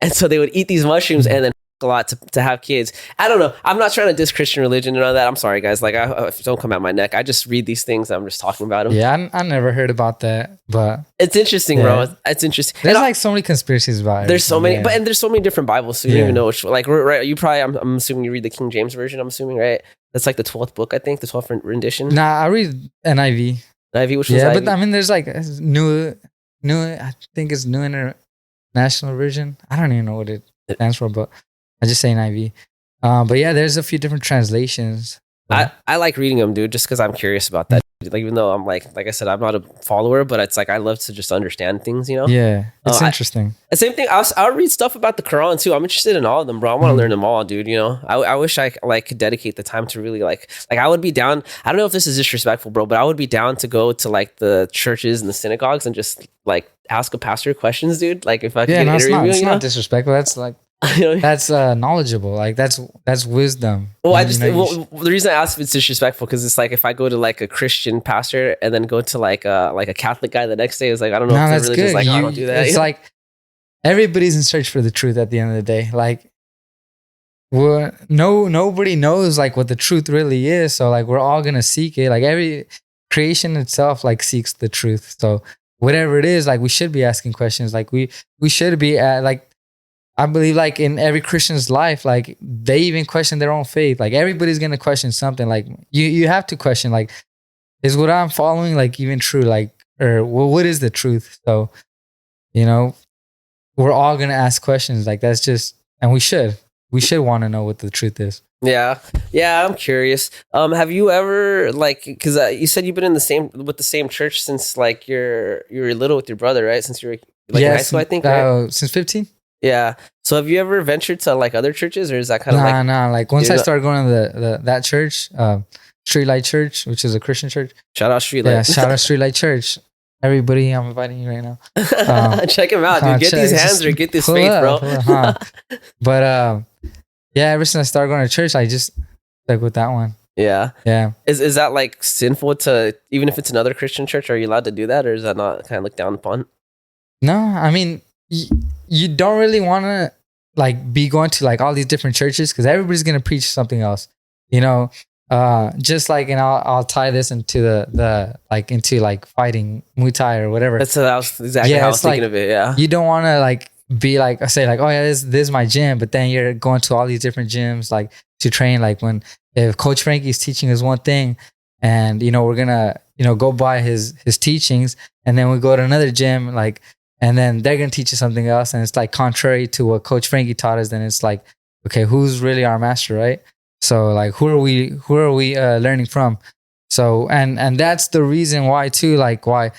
and so they would eat these mushrooms and then a lot to have kids. I don't know. I'm not trying to diss Christian religion and all that. I'm sorry, guys. Like, I don't come at my neck. I just read these things. I'm just talking about them. Yeah, I never heard about that, but it's interesting, bro. It's interesting. There's like so many conspiracies about it. There's so many, and there's so many different Bibles, so you don't even know which. Like, right? You probably, I'm assuming you read the King James version. I'm assuming, right? That's like the 12th book, I think, the 12th rendition. Nah, I read NIV. NIV, which was but I mean, there's like new. I think it's New International Version. I don't even know what it stands for, but I just say NIV. But yeah, there's a few different translations. I like reading them, dude, just because I'm curious about that. Like, even though I'm like I said, I'm not a follower, but it's like I love to just understand things, you know? Yeah, it's interesting. The same thing. I'll read stuff about the Quran too. I'm interested in all of them, bro. I want to learn them all, dude. You know, I wish I like could dedicate the time to really like I would be down. I don't know if this is disrespectful, bro, but I would be down to go to like the churches and the synagogues and just like ask a pastor questions, dude. Like if I could get an interview, it's not disrespectful. That's like. That's knowledgeable. Like that's wisdom. Well, the reason I asked if it's disrespectful because it's like if I go to like a Christian pastor and then go to like a Catholic guy the next day, it's like I don't know if that's they're really just like I don't do that. It's like everybody's in search for the truth at the end of the day. Like nobody knows like what the truth really is. So like we're all gonna seek it. Like every creation itself like seeks the truth. So whatever it is, like we should be asking questions. Like we should be like. I believe like in every Christian's life, like they even question their own faith. Like everybody's gonna question something. Like you have to question, like, is what I'm following like even true? Like, or well, what is the truth? So, you know, we're all gonna ask questions. Like that's just, and we should want to know what the truth is. Yeah, yeah, I'm curious. Have you ever like, because you said you've been in the same church since like you were little with your brother, right? Since you were like in high school, I think, right? Since 15. Yeah. So have you ever ventured to like other churches, or is that kind of like Nah? Like once I started going to that church, Streetlight Church, which is a Christian church. Shout out Streetlight. Yeah, shout out Streetlight Church. Everybody, I'm inviting you right now. Check him out, dude. Get these hands or get this faith, bro. But yeah, ever since I started going to church, I just stuck with that one. Yeah. Yeah. Is that like sinful to, even if it's another Christian church, are you allowed to do that, or is that not kind of looked down upon? No, I mean, you don't really want to like be going to like all these different churches because everybody's gonna preach something else, you know. Just like, and I'll tie this into the like into like fighting Muay Thai or whatever. That's exactly how I was thinking of it. Yeah, you don't want to like be like say like, oh yeah, this is my gym, but then you're going to all these different gyms like to train. Like when if Coach Frankie's teaching us one thing, and you know we're gonna go by his teachings, and then we go to another gym like, and then they're gonna teach us something else, and it's like contrary to what Coach Frankie taught us. Then it's like, okay, who's really our master, right? So like, who are we learning from? So and that's the reason why too, like why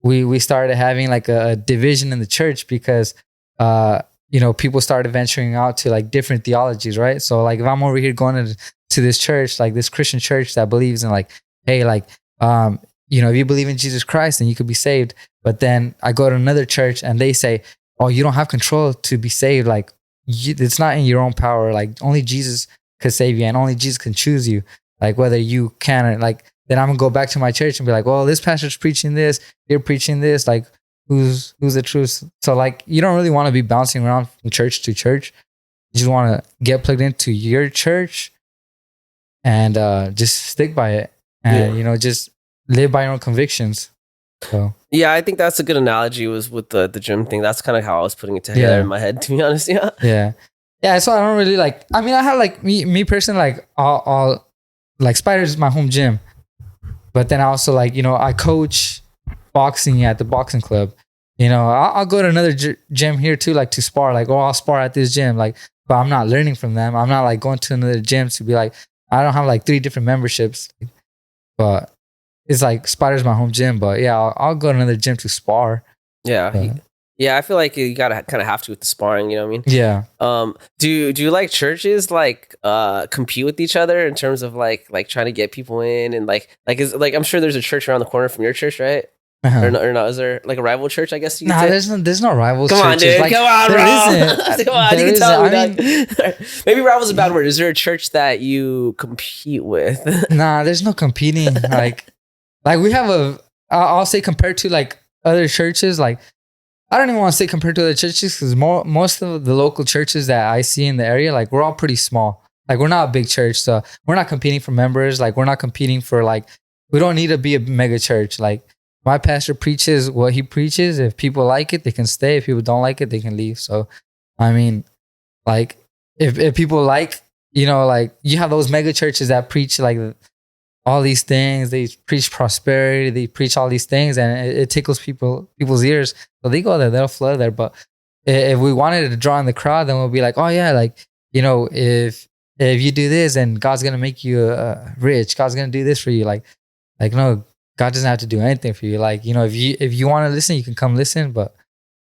we started having like a division in the church, because people started venturing out to like different theologies, right? So like if I'm over here going to this church, like this Christian church that believes in like, hey, like if you believe in Jesus Christ, then you could be saved. But then I go to another church and they say, oh, you don't have control to be saved. Like it's not in your own power. Like only Jesus could save you, and only Jesus can choose you, like whether you can or like. Then I'm gonna go back to my church and be like, well, this pastor's preaching this, you're preaching this, like who's the truth? So like you don't really want to be bouncing around from church to church. You just want to get plugged into your church and just stick by it, and just live by your own convictions. So yeah, I think that's a good analogy, was with the gym thing. That's kind of how I was putting it together in my head, to be honest. Yeah, so I don't really like. I mean, I have like me personally, like all like Spider's my home gym, but then I also like I coach boxing at the boxing club. I'll go to another gym here too, like to spar. Like, I'll spar at this gym, like, but I'm not learning from them. I'm not like going to another gym to be like, I don't have like 3 different memberships, but it's like Spider's my home gym. But yeah, I'll go to another gym to spar. Yeah. Yeah, I feel like you gotta kind of have to with the sparring, you know what I mean? Yeah. Do you like churches like compete with each other in terms of like trying to get people in, and like is like, I'm sure there's a church around the corner from your church, right? Uh-huh. Or not? Is there like a rival church? I guess you could say? There's no rival. Come on, churches. dude. Like, come on, bro. Come on, you can tell me. I mean, maybe rival is a bad word. Is there a church that you compete with? Nah, there's no competing. like we have I'll say compared to like other churches, like. I don't even want to say compared to other churches, because most of the local churches that I see in the area, like we're all pretty small. Like we're not a big church, so we're not competing for members. Like we're not competing for like, we don't need to be a mega church. Like my pastor preaches what he preaches. If people like it, they can stay. If people don't like it, they can leave. So, I mean, like if people like, like you have those mega churches that preach like all these things, they preach prosperity, they preach all these things, and it tickles people's ears. So they go there, they'll flood there. But if we wanted to draw in the crowd, then we'll be like, oh yeah, like, if you do this, and God's gonna make you rich, God's gonna do this for you. Like no, God doesn't have to do anything for you. Like, if you want to listen, you can come listen. But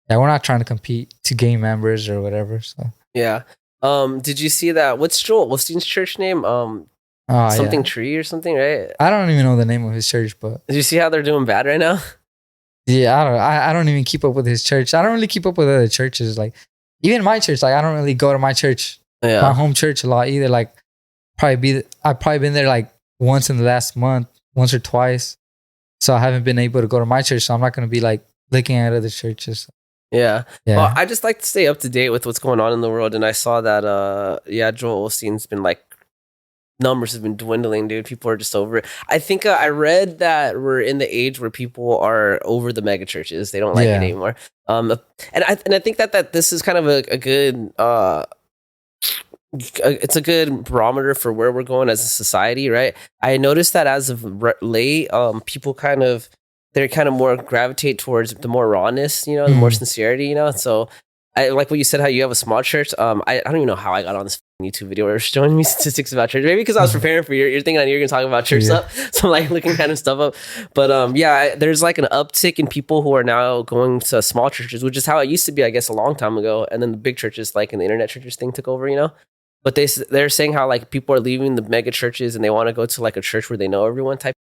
yeah, we're not trying to compete to gain members or whatever. So yeah. Did you see that? What's Joel Osteen's church name? Something Tree or something, right? I don't even know the name of his church, but did you see how they're doing bad right now? Yeah, I don't even keep up with his church. I don't really keep up with other churches. Like even my church, like I don't really go to my church, my home church a lot either. Like I've probably been there like once in the last month, once or twice. So I haven't been able to go to my church. So I'm not going to be like looking at other churches. Yeah. Well, I just like to stay up to date with what's going on in the world. And I saw that, Joel Osteen's been like numbers have been dwindling, dude. People are just over it. I think I read that we're in the age where people are over the mega churches. They don't like it anymore. And I think that this is kind of a good it's a good barometer for where we're going as a society, right? I noticed that as of late, people they're kind of more gravitate towards the more rawness, you know, the more sincerity, you know. So I like what you said, how you have a small church. I don't even know how I got on this YouTube video where you're showing me statistics about church. Maybe because I was preparing for you're thinking that you're gonna talk about church stuff. So I'm like looking kind of stuff up. But there's like an uptick in people who are now going to small churches, which is how it used to be, I guess, a long time ago. And then the big churches, like in the internet churches thing, took over, you know. But they're saying how like people are leaving the mega churches and they want to go to like a church where they know everyone type.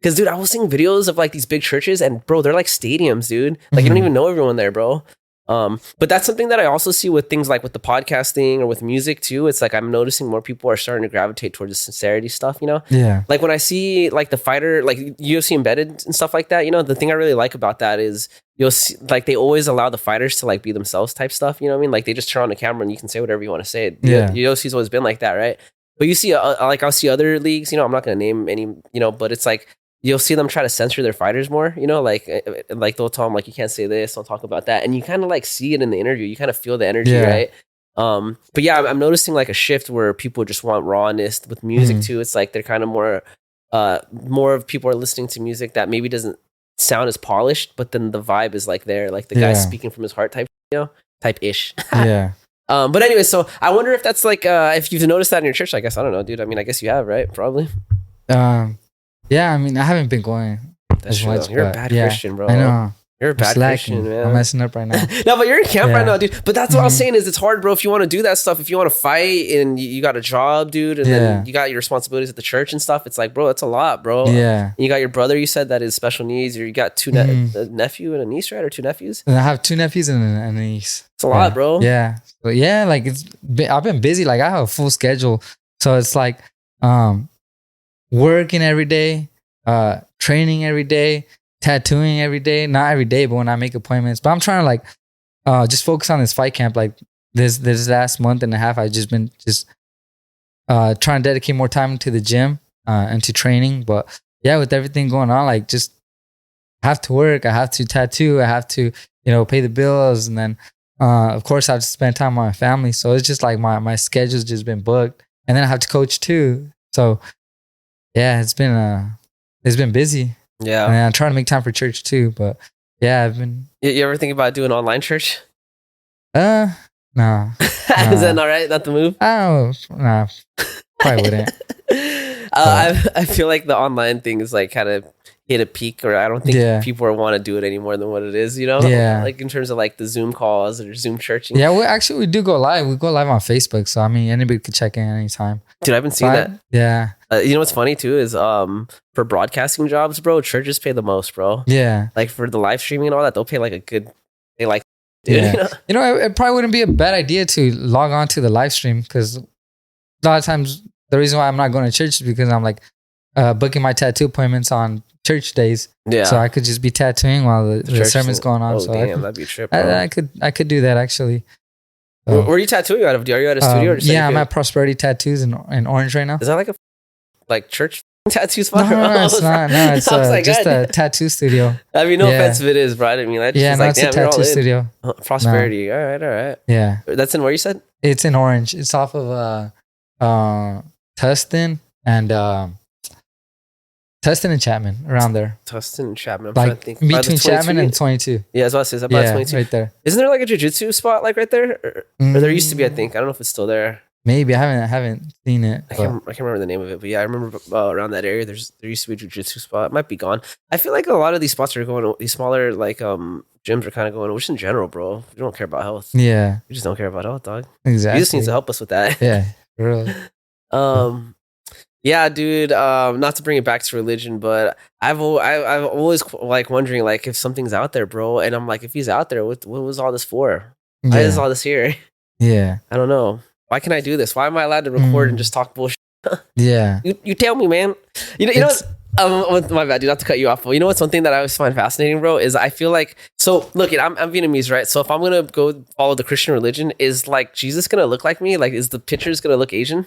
Because dude, I was seeing videos of like these big churches and bro, they're like stadiums, dude. Like you don't even know everyone there, bro. But that's something that I also see with things like with the podcasting or with music too. It's like I'm noticing more people are starting to gravitate towards the sincerity stuff, you know? Yeah. Like when I see like the fighter, like UFC embedded and stuff like that, you know, the thing I really like about that is you'll see like they always allow the fighters to like be themselves type stuff, you know what I mean? Like they just turn on the camera and you can say whatever you want to say. Yeah. UFC's always been like that, right? But you see, like I'll see other leagues, you know, I'm not going to name any, you know, but it's like, you'll see them try to censor their fighters more, you know, like they'll tell them like, you can't say this, don't talk about that. And you kind of like see it in the interview. You kind of feel the energy, right? But yeah, I'm noticing like a shift where people just want rawness with music too. It's like they're kind of more of people are listening to music that maybe doesn't sound as polished, but then the vibe is like there, like the guy speaking from his heart type, you know, type ish. Yeah. But anyway, so I wonder if that's like, if you've noticed that in your church, I guess, I don't know, dude. I mean, I guess you have, right? Probably. Yeah, I mean, I haven't been going as much. You're a bad Christian, bro. I know. You're a bad Christian, man. I'm messing up right now. No, but you're in camp right now, dude. But that's what I was saying is it's hard, bro. If you want to do that stuff, if you want to fight and you got a job, dude, and then you got your responsibilities at the church and stuff, it's like, bro, that's a lot, bro. Yeah. And you got your brother, you said that is special needs, or you got a nephew and a niece, right? Or two nephews? And I have two nephews and a niece. It's a lot, bro. Yeah. But yeah, like I've been busy. Like I have a full schedule. So it's like working every day, training every day, tattooing every day. Not every day, but when I make appointments. But I'm trying to like just focus on this fight camp. Like this last month and a half, I've just been trying to dedicate more time to the gym and to training. But yeah, with everything going on, like just have to work. I have to tattoo. I have to, you know, pay the bills, and then of course I have to spend time with my family. So it's just like my schedule's just been booked, and then I have to coach too. So yeah, it's been busy. Yeah. And I'm trying to make time for church too. But yeah, I've been. You ever think about doing online church? No. Is that not right? Not the move? Oh, nah. Probably wouldn't. I feel like the online thing is like kind of hit a peak, or I don't think people want to do it any more than what it is, you know? Yeah. Like in terms of like the Zoom calls or Zoom churching. Yeah, we do go live. We go live on Facebook. So, I mean, anybody could check in anytime. Dude, I haven't seen that. Yeah. You know what's funny too is for broadcasting jobs, bro, churches pay the most, bro. Yeah. Like for the live streaming and all that, they'll pay like a good, dude, yeah. You know, it probably wouldn't be a bad idea to log on to the live stream, because a lot of times the reason why I'm not going to church is because I'm like booking my tattoo appointments on church days. Yeah. So I could just be tattooing while the sermon's going on. So damn, that'd be a trip, bro. I could do that actually. So, where are you tattooing out of? Are you at a studio? Or yeah, I'm at Prosperity Tattoos in Orange right now. Is that like church tattoo spot? No, it's not. No, it's just a tattoo studio. I mean, no offense if it is, bro. I didn't mean that. It's a tattoo studio. Prosperity. No. All right. Yeah. That's in where you said? It's in Orange. It's off of Tustin and Chapman, around there. Tustin and Chapman. I'm like trying to think. Between Chapman and 22. Yeah, that's what I said. About 22. Right there. Isn't there like a jiu-jitsu spot like right there? Or there used to be, I think. I don't know if it's still there. Maybe I haven't seen it. I can't remember the name of it, but yeah, I remember around that area. There used to be a jiu-jitsu spot. It might be gone. I feel like a lot of these spots are going. These smaller like gyms are kind of going. Which in general, bro, you don't care about health. Yeah, you just don't care about health, dog. Exactly. You just need to help us with that. Yeah, really. Yeah, dude. Not to bring it back to religion, but I've always like wondering like if something's out there, bro. And I'm like, if he's out there, what was all this for? Why is all this here? Yeah, I don't know. Why can I do this? Why am I allowed to record and just talk bullshit? Yeah. You tell me, man. You know my bad, dude, not to cut you off. But you know what's one thing that I always find fascinating, bro, is I feel like, so look, I'm Vietnamese, right? So if I'm going to go follow the Christian religion, is like Jesus going to look like me? Like, is the pictures going to look Asian?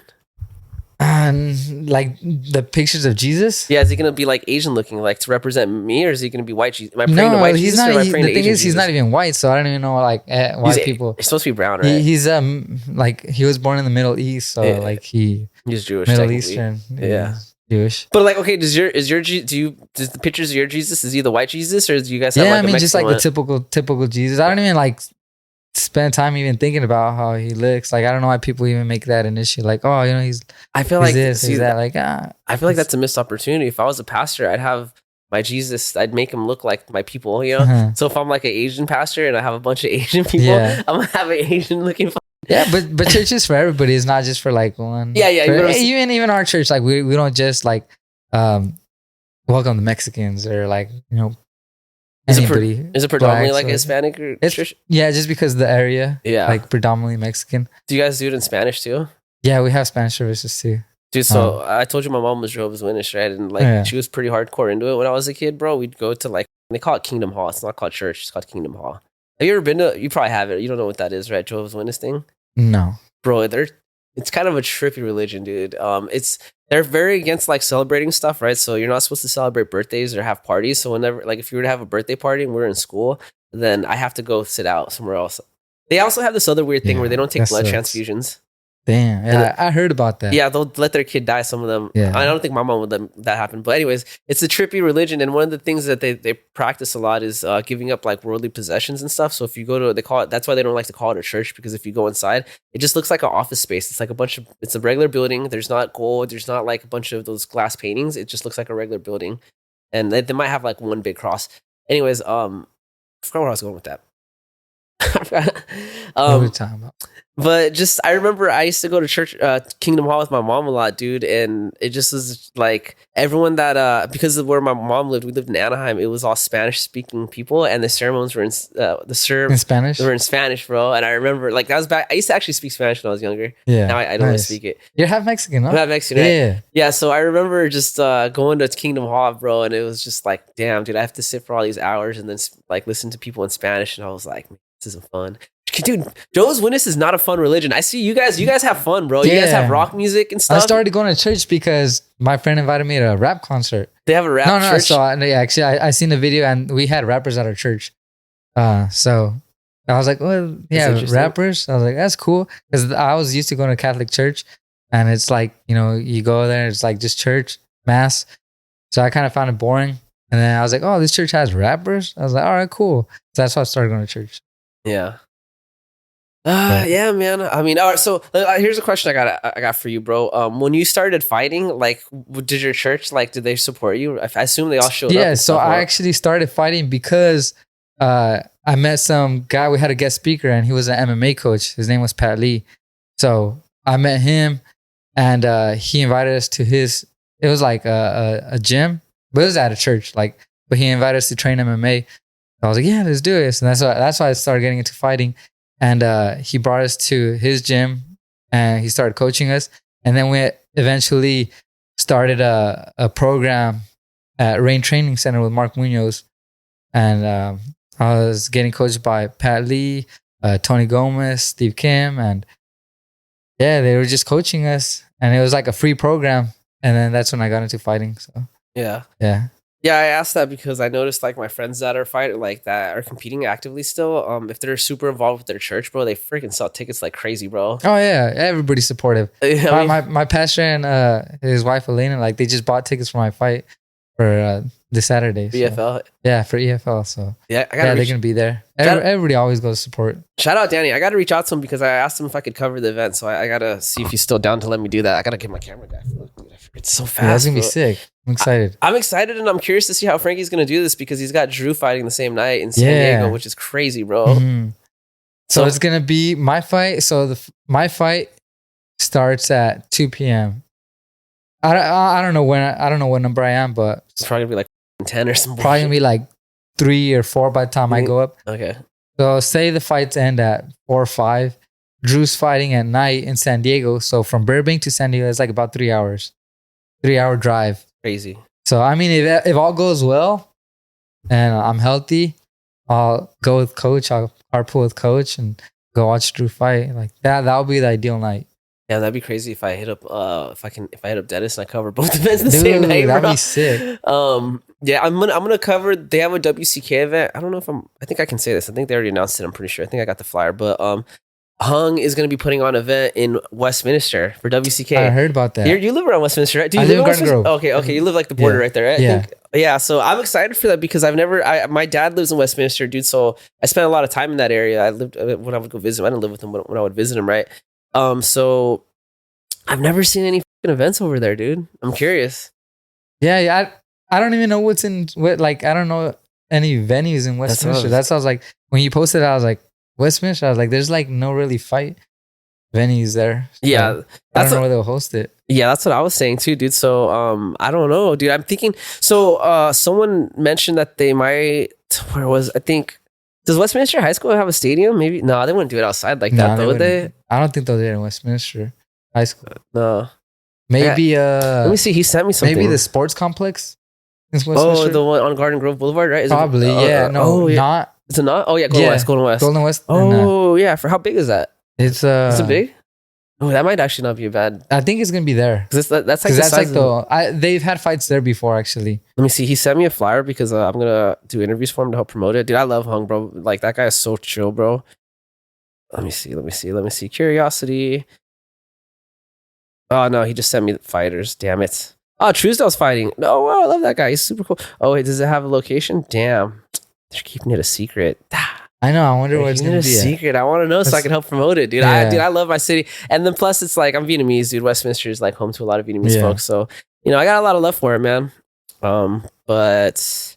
And like the pictures of Jesus. Yeah, is he gonna be like Asian looking, like to represent me, or is he gonna be white Jesus? Am I praying to No, white he's Jesus, not. or am I praying The to thing Asian is, he's Jesus? not even white, so I don't even know like why people. He's supposed to be brown, right? He's like he was born in the Middle East, so like he's Jewish, Middle technically. Eastern. Yeah, Jewish. but like, okay, does the pictures of your Jesus, is he the white Jesus, or do you guys have Yeah, like I mean, just like one? the typical Jesus. I don't even like spend time even thinking about how he looks. Like I don't know why people even make that an issue. Like, oh, you know, I feel he's like this, he's that. Like, I feel like that's a missed opportunity. If I was a pastor, I'd have my Jesus, I'd make him look like my people, you know? Uh-huh. So if I'm like an Asian pastor and I have a bunch of Asian people, Yeah. I'm gonna have an Asian looking. Yeah, but church is for everybody. It's not just for like one. Yeah. Even our church, like we don't just like welcome the Mexicans or like, you know, anybody. Is it predominantly like Hispanic or church? Yeah, just because the area. Yeah. Like predominantly Mexican. Do you guys do it in Spanish too? Yeah, we have Spanish services too. Dude, so I told you my mom was Jehovah's Witness, right? And like she was pretty hardcore into it when I was a kid, bro. We'd go to like, they call it Kingdom Hall. It's not called church. It's called Kingdom Hall. Have you ever been to, you probably have it. You don't know what that is, right? Jehovah's Witness thing? No. Bro, it's kind of a trippy religion, dude. They're very against like celebrating stuff, right? So you're not supposed to celebrate birthdays or have parties. So whenever, like if you were to have a birthday party and we're in school, then I have to go sit out somewhere else. They also have this other weird thing where they don't take blood transfusions. Damn. Yeah, I heard about that. Yeah, they'll let their kid die, some of them. Yeah. I don't think my mom would let that happen. But anyways, it's a trippy religion. And one of the things that they practice a lot is giving up like worldly possessions and stuff. So if you go to, they call it, that's why they don't like to call it a church, because if you go inside, it just looks like an office space. It's like it's a regular building. There's not gold. There's not like a bunch of those glass paintings. It just looks like a regular building. And they might have like one big cross. Anyways, I forgot where I was going with that. What are we talking about? But just, I remember I used to go to church, Kingdom Hall with my mom a lot, dude. And it just was like everyone that, because of where my mom lived, we lived in Anaheim. It was all Spanish speaking people. And the ceremonies were in Spanish? They were in Spanish, bro. And I remember like that was back. I used to actually speak Spanish when I was younger. Yeah. Now I don't really speak it. You're half Mexican, huh? I'm half Mexican, right? Yeah. Yeah. So I remember just going to Kingdom Hall, bro. And it was just like, damn, dude, I have to sit for all these hours and then like listen to people in Spanish. And I was like, this isn't fun. Dude, Jehovah's Witness is not a fun religion. I see you guys have fun, bro. You guys have rock music and stuff. I started going to church because my friend invited me to a rap concert. They have a rap church? No. So actually, I seen the video and we had rappers at our church. So I was like, well, yeah, rappers. I was like, that's cool. Because I was used to going to Catholic church and it's like, you know, you go there, it's like just church, mass. So I kind of found it boring. And then I was like, oh, this church has rappers? I was like, all right, cool. So that's why I started going to church. Yeah. Yeah, man. I mean, all right. So here's a question I got for you, bro. When you started fighting, like, did your church did they support you? I assume they all showed up. Yeah. So I actually started fighting because I met some guy. We had a guest speaker, and he was an MMA coach. His name was Pat Lee. So I met him, and he invited us to his. It was like a gym, but it was at a church. But he invited us to train MMA. I was like, yeah, let's do this, and that's why I started getting into fighting. And he brought us to his gym and he started coaching us. And then we eventually started a program at Rain Training Center with Mark Munoz. And I was getting coached by Pat Lee, Tony Gomez, Steve Kim. And yeah, they were just coaching us. And it was like a free program. And then that's when I got into fighting. So yeah. Yeah. Yeah, I asked that because I noticed my friends that are fighting, that are competing actively still, if they're super involved with their church, bro, they freaking sell tickets like crazy, bro. Oh yeah, everybody's supportive. My pastor and his wife Elena, they just bought tickets for my fight for this Saturday. So. EFL. Yeah, for EFL. So yeah, they're gonna be there. Everybody always goes to support. Shout out Danny. I gotta reach out to him because I asked him if I could cover the event. So I gotta see if he's still down to let me do that. I gotta get my camera back. It's so fast. Yeah, that's gonna be sick. I'm excited. I'm excited and I'm curious to see how Frankie's gonna do this because he's got Drew fighting the same night in San Diego, which is crazy, bro. Mm-hmm. So it's gonna be my fight. So my fight starts at 2 p.m. I don't know when. I don't know what number I am, but it's probably gonna be 10 or something. Probably gonna be 3 or 4 by the time I go up. Okay. So say the fights end at 4 or 5. Drew's fighting at night in San Diego. So from Burbank to San Diego, it's about 3 hours. 3-hour drive. Crazy. So I mean, if all goes well and I'm healthy, I'll go with coach. I'll carpool with coach and go watch Drew fight. That'll be the ideal night. Yeah, that'd be crazy if I hit up if I hit up Dennis and I cover both events the Dude, same night. that'd Bro. be sick. Yeah, I'm gonna cover. They have a WCK event. I don't know if I think I can say this. I think they already announced it. I'm pretty sure. I think I got the flyer. But Hung is gonna be putting on an event in Westminster for WCK. I heard about that. You live around Westminster, right? Do you I live in Garden Grove. Okay. You live like the border right there, right? Yeah. Yeah. So I'm excited for that because my dad lives in Westminster, dude. So I spent a lot of time in that area. I lived when I would go visit him. I didn't live with him when I would visit him, right? So I've never seen any fucking events over there, dude. I'm curious. Yeah. I don't even know what's in what. Like, I don't know any venues in Westminster. That's how I was like, when you posted, I was like, Westminster. I was like, there's like no really fight venues there. So Yeah, I don't know where they'll host it. Yeah, that's what I was saying too, dude. So I don't know, dude. I'm thinking. So someone mentioned that they might. Where was I think? Does Westminster High School have a stadium? Maybe no. They wouldn't do it outside like that, though, would they? I don't think they'll do it in Westminster High School. No. Maybe. Let me see. He sent me something. Maybe the sports complex. Oh, the one on Garden Grove Boulevard, right? Probably. Not. Is it not? Oh yeah, Golden West. Golden West. Oh yeah. For how big is that? Is it big? Oh, that might actually not be bad. I think it's gonna be there. That's like they've had fights there before, actually. Let me see. He sent me a flyer because I'm gonna do interviews for him to help promote it. Dude, I love Hung, bro. Like that guy is so chill, bro. Let me see. Curiosity. Oh no, he just sent me the fighters. Damn it. Oh, Truesdale's fighting. No, wow, I love that guy. He's super cool. Oh wait, does it have a location? Damn, they're keeping it a secret. I know. I wonder what it's gonna be. Secret. I want to know so I can help promote it, dude. Yeah. I love my city, and then plus it's like I'm Vietnamese, dude. Westminster is like home to a lot of Vietnamese folks, so I got a lot of love for it, man. But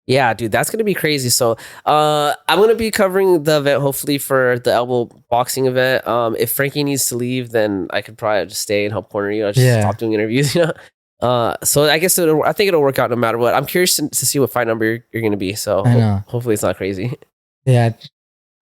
yeah, dude, that's gonna be crazy. So, I'm gonna be covering the event hopefully for the elbow boxing event. If Frankie needs to leave, then I could probably just stay and help corner you. I'll just stop doing interviews, So I guess I think it'll work out no matter what. I'm curious to see what fight number you're gonna be. So hopefully it's not crazy. Yeah,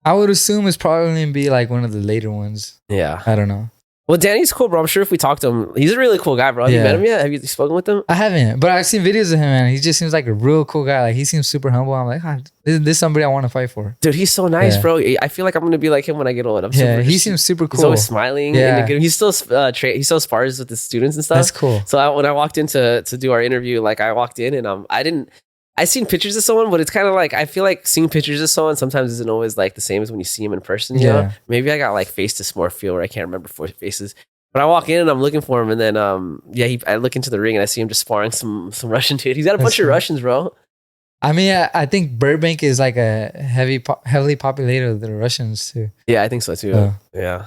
I would assume it's probably going to be like one of the later ones. Yeah. I don't know. Well, Danny's cool, bro. I'm sure if we talk to him, he's a really cool guy, bro. Have you met him yet? Have you spoken with him? I haven't, but I've seen videos of him, and he just seems like a real cool guy. Like, he seems super humble. I'm like, this is somebody I want to fight for. Dude, he's so nice, bro. I feel like I'm going to be like him when I get old. He seems super cool. He's always smiling. Yeah. He still spars with the students and stuff. That's cool. So when I walked in to do our interview, like I walked in and I seen pictures of someone, but it's kind of like, I feel like seeing pictures of someone sometimes isn't always like the same as when you see him in person, you know? Maybe I got like face dysmorphia where I can't remember faces. But I walk in and I'm looking for him, and then I look into the ring and I see him just sparring some Russian dude. He's got a bunch of Russians, bro. I mean, I think Burbank is like a heavily populated with the Russians too. Yeah, I think so too. Yeah.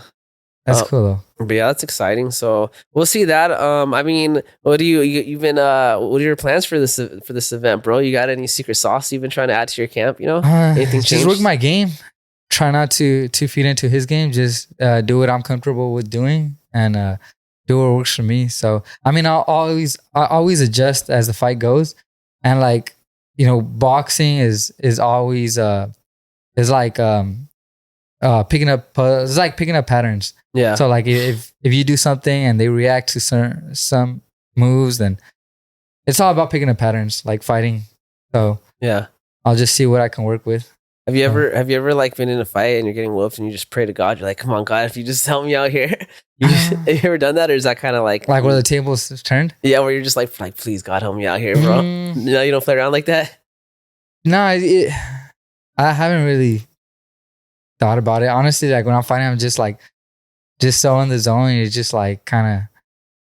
That's cool though. But yeah, that's exciting. So we'll see that. I mean, what are your plans for this event, bro? You got any secret sauce you've been trying to add to your camp? Anything changed? Just work my game. Try not to feed into his game. Just do what I'm comfortable with doing and do what works for me. So I mean, I always adjust as the fight goes, and like boxing is always is like picking up it's like picking up patterns. Yeah. So like if you do something and they react to some moves, then it's all about picking up patterns, like fighting. So yeah, I'll just see what I can work with. Have you ever like been in a fight and you're getting whooped and you just pray to God? You're like, come on, God, if you just help me out here. Have you ever done that, or is that kind of like where the tables turned? Yeah, where you're just like please God, help me out here, bro. No, you don't play around like that. No, I haven't really thought about it. Honestly, like when I'm fighting, I'm just so in the zone. You're just like kind of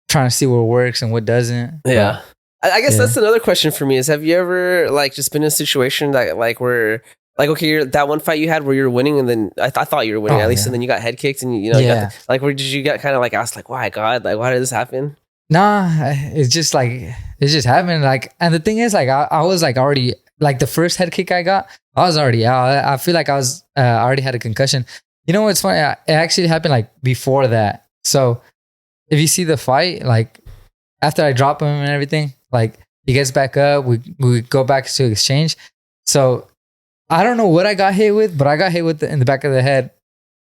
trying to see what works and what doesn't. Yeah. But, I guess that's another question for me is, have you ever like just been in a situation that like where like, okay, that one fight you had where you were winning and then I thought you were winning at least, and then you got head kicked and you got where did you get kind of like asked like, why God, like why did this happen? Nah, it's just like it just happened. Like, and the thing is, like I was like already like the first head kick I got, I was already out. I feel like I was already had a concussion. You know what's funny? It actually happened like before that. So if you see the fight, like after I drop him and everything, like he gets back up, we go back to exchange. So I don't know what I got hit with, but I got hit with in the back of the head.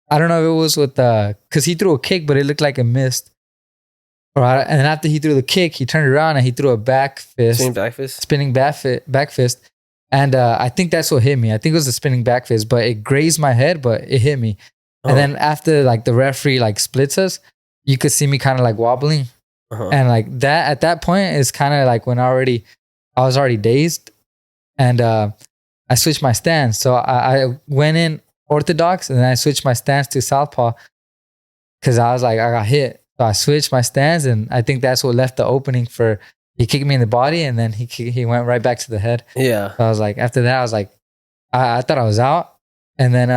I don't know if it was with because he threw a kick, but it looked like it missed. And then after he threw the kick, he turned around and he threw a back fist. Spinning back fist. And I think that's what hit me. I think it was a spinning back fist, but it grazed my head, but it hit me. And then after like the referee like splits us, you could see me kind of like wobbling. And like that at that point is kind of like when I was already dazed, and I switched my stance. So I went in orthodox, and then I switched my stance to southpaw because I was like, I got hit. So I switched my stance, and I think that's what left the opening for. He kicked me in the body, and then he went right back to the head. Yeah. So I was like, after that, I was like, I thought I was out, and then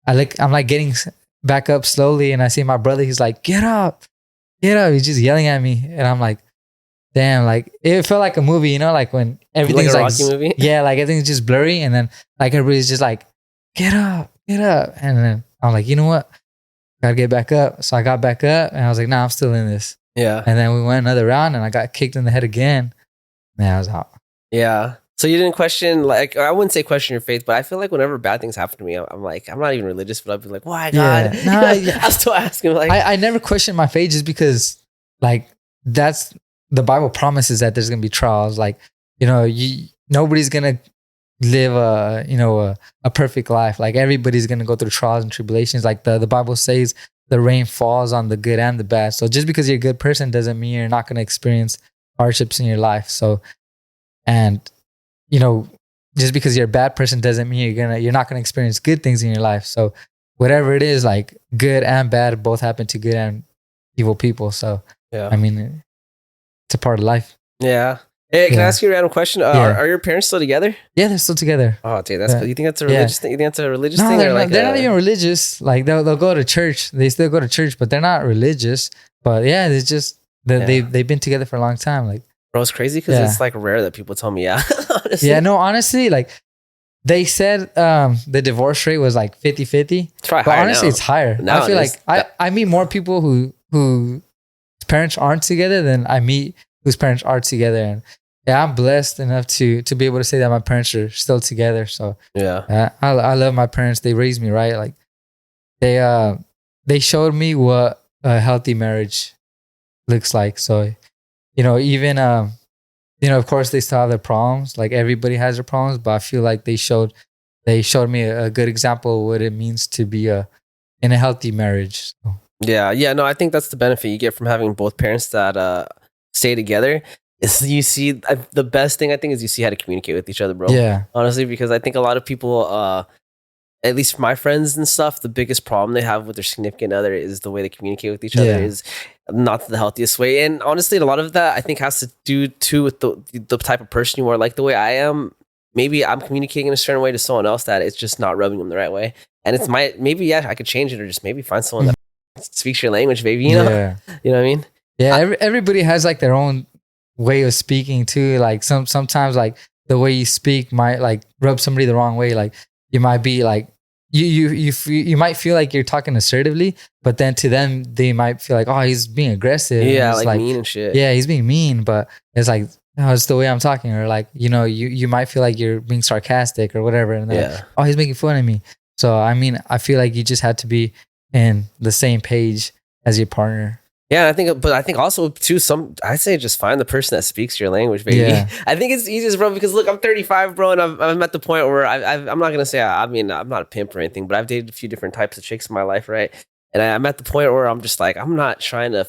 I'm like getting back up slowly, and I see my brother. He's like, get up. He's just yelling at me, and I'm like, damn, like it felt like a movie, you know, like when everything's like a Rocky movie. Yeah, like everything's just blurry, and then like everybody's just like, get up, and then I'm like, you know what, gotta get back up. So I got back up, and I was like, nah, I'm still in this. Yeah. And then we went another round, and I got kicked in the head again. Man, I was out. Yeah. So you didn't question, like, I wouldn't say question your faith, but I feel like whenever bad things happen to me, I'm like, I'm not even religious, but I'd be like, why, God? Yeah. Nah, yeah. I'll still ask him, like, I never question my faith just because, like, that's the Bible promises that there's gonna be trials. Like, you know, nobody's gonna live a perfect life. Like everybody's gonna go through trials and tribulations. Like the Bible says, the rain falls on the good and the bad. So just because you're a good person doesn't mean you're not gonna experience hardships in your life. So, and you know, just because you're a bad person doesn't mean you're not gonna experience good things in your life. So whatever it is, like good and bad both happen to good and evil people. So yeah, I mean, it's a part of life. Yeah. Hey, can I ask you a random question? Are your parents still together? Yeah, they're still together. Oh, dude, that's cool. You think that's a religious thing? You think that's a religious thing? They're not even religious. Like they'll go to church. They still go to church, but they're not religious. But yeah, it's just they've been together for a long time. Like, bro, it's crazy because it's like rare that people tell me, honestly. Yeah, no, honestly, like they said the divorce rate was like 50-50. It's probably but higher honestly, now. it's higher. Now I feel like I meet more people who parents aren't together than I meet whose parents are together. And yeah, I'm blessed enough to be able to say that my parents are still together. So yeah, I love my parents. They raised me right. Like they showed me what a healthy marriage looks like. So, you know, even of course they still have their problems. Like everybody has their problems, but I feel like they showed me a good example of what it means to be in a healthy marriage. So. Yeah. No, I think that's the benefit you get from having both parents that stay together. Is you see the best thing I think is you see how to communicate with each other, bro. Yeah, honestly, because I think a lot of people, at least my friends and stuff, the biggest problem they have with their significant other is the way they communicate with each other is not the healthiest way. And honestly, a lot of that I think has to do too with the type of person you are. Like the way I am, maybe I'm communicating in a certain way to someone else that it's just not rubbing them the right way. And it's maybe I could change it or just maybe find someone that speaks your language, baby. You know, you know what I mean? Yeah, everybody has like their own way of speaking too. Like sometimes like the way you speak might like rub somebody the wrong way. Like you might be like you might feel like you're talking assertively, but then to them they might feel like, oh, he's being aggressive. Yeah, like mean and shit. Yeah, he's being mean, but it's like, oh, it's the way I'm talking. Or like, you know, you might feel like you're being sarcastic or whatever, and they're like, oh, he's making fun of me. So I mean, I feel like you just had to be in the same page as your partner. Yeah, I think also too, I say just find the person that speaks your language, baby. Yeah. I think it's easiest, bro, because look, I'm 35, bro, and I'm at the point where I'm not gonna say, I mean, I'm not a pimp or anything, but I've dated a few different types of chicks in my life, right? And I'm at the point where I'm just like, I'm not trying to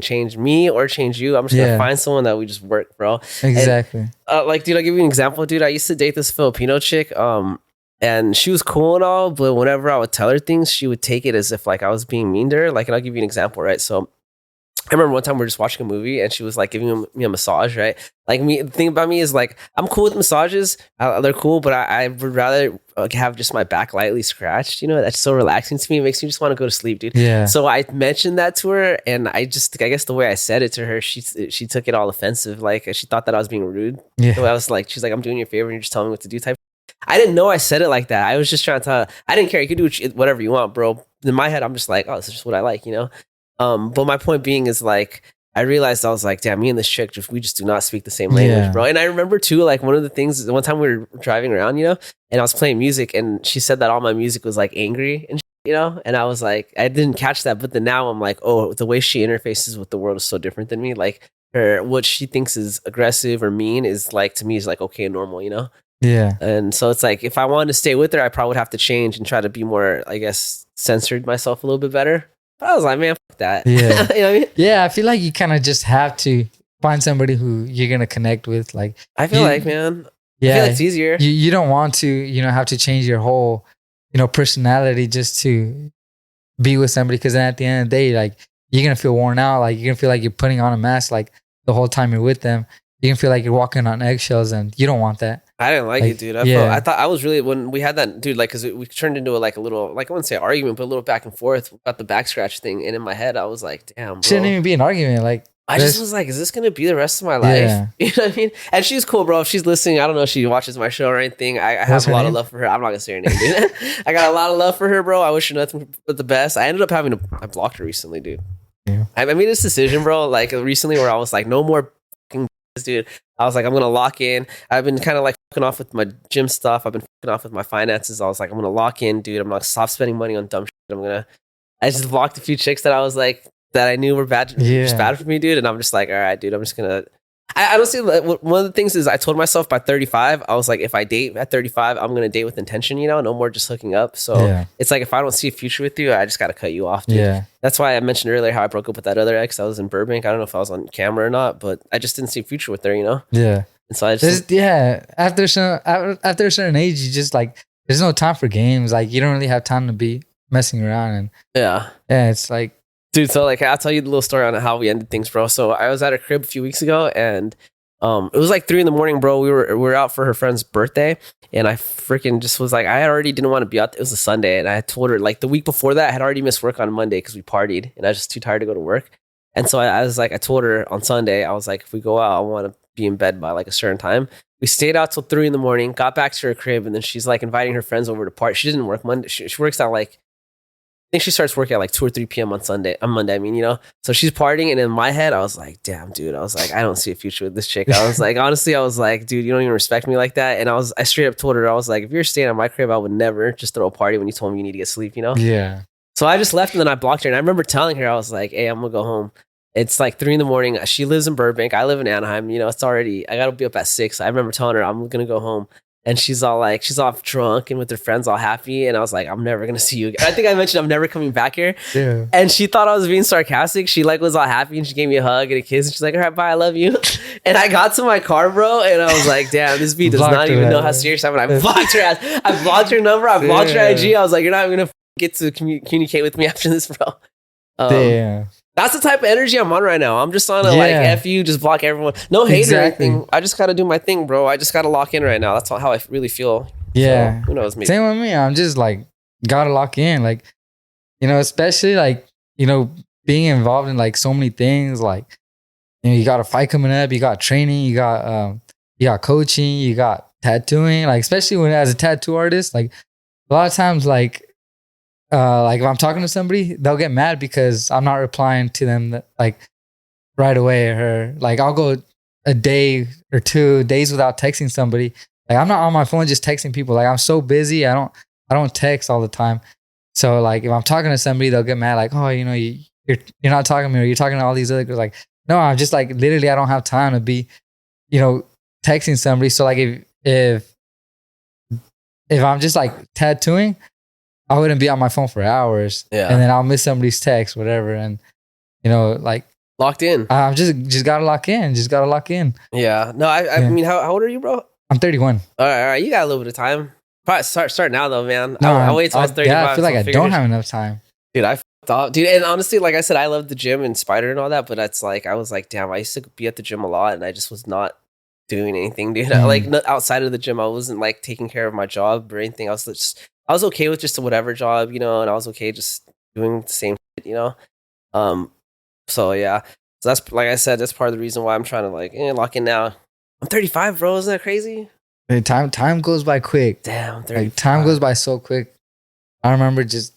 change me or change you. I'm just gonna find someone that we just work, bro. Exactly. And, like, dude, I'll give you an example, dude. I used to date this Filipino chick, and she was cool and all, but whenever I would tell her things, she would take it as if like I was being mean to her. Like, and I'll give you an example, right? So I remember one time we were just watching a movie and she was like giving me a massage, right? Like the thing about me is like, I'm cool with massages. They're cool, but I would rather have just my back lightly scratched. You know, that's so relaxing to me. It makes me just want to go to sleep, dude. Yeah. So I mentioned that to her, and I guess the way I said it to her, she took it all offensive. Like she thought that I was being rude. Yeah. So I was like, she's like, I'm doing you a favor and you're just telling me what to do type. I didn't know I said it like that. I was just trying to tell her, I didn't care. You could do whatever you want, bro. In my head, I'm just like, oh, this is just what I like, you know? But my point being is like, I realized I was like, damn, me and this chick, we just do not speak the same language, bro. And I remember too, like one of the things, one time we were driving around, you know, and I was playing music and she said that all my music was like angry and you know, and I was like, I didn't catch that. But then now I'm like, oh, the way she interfaces with the world is so different than me. Like what she thinks is aggressive or mean is like, to me is like, okay, normal, you know? Yeah. And so it's like, if I wanted to stay with her, I probably would have to change and try to be more, I guess, censored myself a little bit better. But I was like, man, fuck that. Yeah. You know what I mean? Yeah, I feel like you kind of just have to find somebody who you're gonna connect with. Like, I feel like, man, yeah, I feel like it's easier. You don't want to, have to change your whole, personality just to be with somebody, because then at the end of the day, like, you're gonna feel worn out. Like, you're gonna feel like you're putting on a mask, like, the whole time you're with them. You can feel like you're walking on eggshells, and you don't want that. I didn't like it, dude. I thought I was really, when we had that, dude, like, because we turned into a little, like, I wouldn't say argument, but a little back and forth about the back scratch thing. And in my head, I was like, damn, bro. Shouldn't even be an argument. Like, I just was like, is this going to be the rest of my life? Yeah. You know what I mean? And she's cool, bro. If she's listening, I don't know if she watches my show or anything. I have a lot of love for her. I'm not going to say her name, dude. I got a lot of love for her, bro. I wish her nothing but the best. I ended up I blocked her recently, dude. Yeah. I made this decision, bro, like recently, where I was like, no more fucking dude. I was like, I'm going to lock in. I've been kind of like fucking off with my gym stuff. I've been fucking off with my finances. I was like, I'm going to lock in, dude. I'm going to stop spending money on dumb shit. I just blocked a few chicks that I was like, that I knew were bad, just bad for me, dude. And I'm just like, all right, dude, I'm just going to. I don't see, one of the things is I told myself by 35, I was like, if I date at 35, I'm going to date with intention, no more just hooking up. So it's like, if I don't see a future with you, I just got to cut you off, dude. Yeah. That's why I mentioned earlier how I broke up with that other ex. I was in Burbank. I don't know if I was on camera or not, but I just didn't see a future with her, Yeah. And so I just. After a certain age, you just like, there's no time for games. Like, you don't really have time to be messing around. And yeah, it's like. Dude, so like I'll tell you the little story on how we ended things, bro. So I was at her crib a few weeks ago, and it was like 3 a.m, bro. We were out for her friend's birthday, and I freaking just was like, I already didn't want to be out. It was a Sunday, and I told her like the week before that I had already missed work on Monday because we partied, and I was just too tired to go to work. And so I was like, I told her on Sunday, I was like, if we go out, I want to be in bed by like a certain time. We stayed out till 3 a.m, got back to her crib, and then she's like inviting her friends over to party. She didn't work Monday. She works out like. I think she starts working at like 2 or 3 p.m. on Monday. I mean, so she's partying, and in my head, I was like, damn, dude. I was like, I don't see a future with this chick. I was like, honestly, I was like, dude, you don't even respect me like that. And I straight up told her, I was like, if you're staying at my crib, I would never just throw a party when you told me you need to get sleep, Yeah. So I just left, and then I blocked her. And I remember telling her, I was like, hey, I'm gonna go home. It's like 3 a.m. She lives in Burbank. I live in Anaheim. It's already, I gotta be up at 6. I remember telling her I'm gonna go home. And she's all drunk and with her friends all happy. And I was like, I'm never going to see you again. I think I mentioned I'm never coming back here. Yeah. And she thought I was being sarcastic. She like was all happy, and she gave me a hug and a kiss. And she's like, all right, bye, I love you. And I got to my car, bro. And I was like, damn, this B does not even know how serious I'm. And I blocked her ass. I blocked her number. I blocked her IG. I was like, you're not even going to get to communicate with me after this, bro. Damn. That's the type of energy I'm on right now. I'm just on a like F you, just block everyone. No hate or anything. I just gotta do my thing, bro. I just gotta lock in right now. That's how I really feel. Yeah. So, who knows? Maybe. Same with me. I'm just like gotta lock in. Like, especially like, being involved in like so many things. Like, you got a fight coming up, you got training, you got coaching, you got tattooing. Like, especially when as a tattoo artist, like a lot of times like if I'm talking to somebody, they'll get mad because I'm not replying to them like right away. Or like I'll go a day or 2 days without texting somebody. Like, I'm not on my phone just texting people. Like, I'm so busy. I don't text all the time. So like if I'm talking to somebody, they'll get mad. Like, oh, you're not talking to me, or you're talking to all these other girls. Like, no, I'm just like literally I don't have time to be, texting somebody. So like if I'm just like tattooing, I wouldn't be on my phone for hours. Yeah. And then I'll miss somebody's text, whatever. And, like. Locked in. I'm just got to lock in. Just got to lock in. Yeah. No, I mean, how old are you, bro? I'm 31. All right. You got a little bit of time. Probably start now, though, man. No, I'll wait till I was 35. Yeah, I feel like I don't have enough time. Dude, I thought, dude. And honestly, like I said, I love the gym and Spider and all that. But that's like, I was like, damn, I used to be at the gym a lot, and I just was not doing anything, dude. Like, outside of the gym, I wasn't like taking care of my job or anything. I was okay with just a whatever job, and I was okay just doing the same shit, So yeah. So that's, like I said, that's part of the reason why I'm trying to like lock in now. I'm 35, bro. Isn't that crazy? Hey, time goes by quick. Damn, like time goes by so quick. I remember just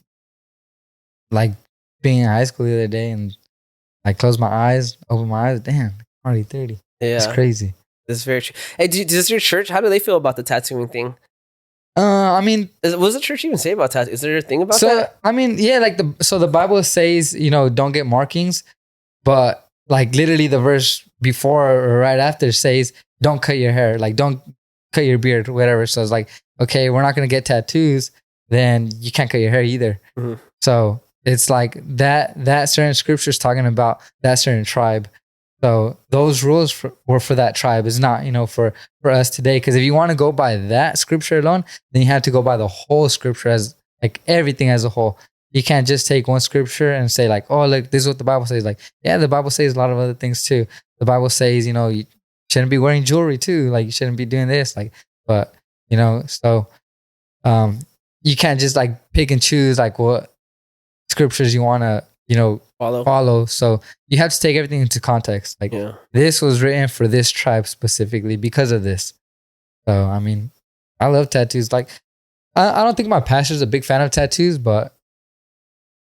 like being in high school the other day, and I closed my eyes, opened my eyes. Damn, I'm already 30. Yeah, it's crazy. That's very true. Hey, does your church? How do they feel about the tattooing thing? I mean, what does the church even say about tattoo? Is there a thing about that? I mean, yeah, like the Bible says, don't get markings, but like literally the verse before or right after says, don't cut your hair, like don't cut your beard, whatever. So it's like, okay, we're not gonna get tattoos, then you can't cut your hair either. Mm-hmm. So it's like that certain scripture is talking about that certain tribe. So those rules were for that tribe. It's not, for us today. Because if you want to go by that scripture alone, then you have to go by the whole scripture as like everything as a whole. You can't just take one scripture and say like, oh, look, this is what the Bible says. Like, yeah, the Bible says a lot of other things too. The Bible says, you shouldn't be wearing jewelry too. Like, you shouldn't be doing this. Like, but, so you can't just like pick and choose like what scriptures you want to, follow. So you have to take everything into context. Like, this was written for this tribe specifically because of this. So, I mean, I love tattoos. Like, I don't think my pastor's a big fan of tattoos, but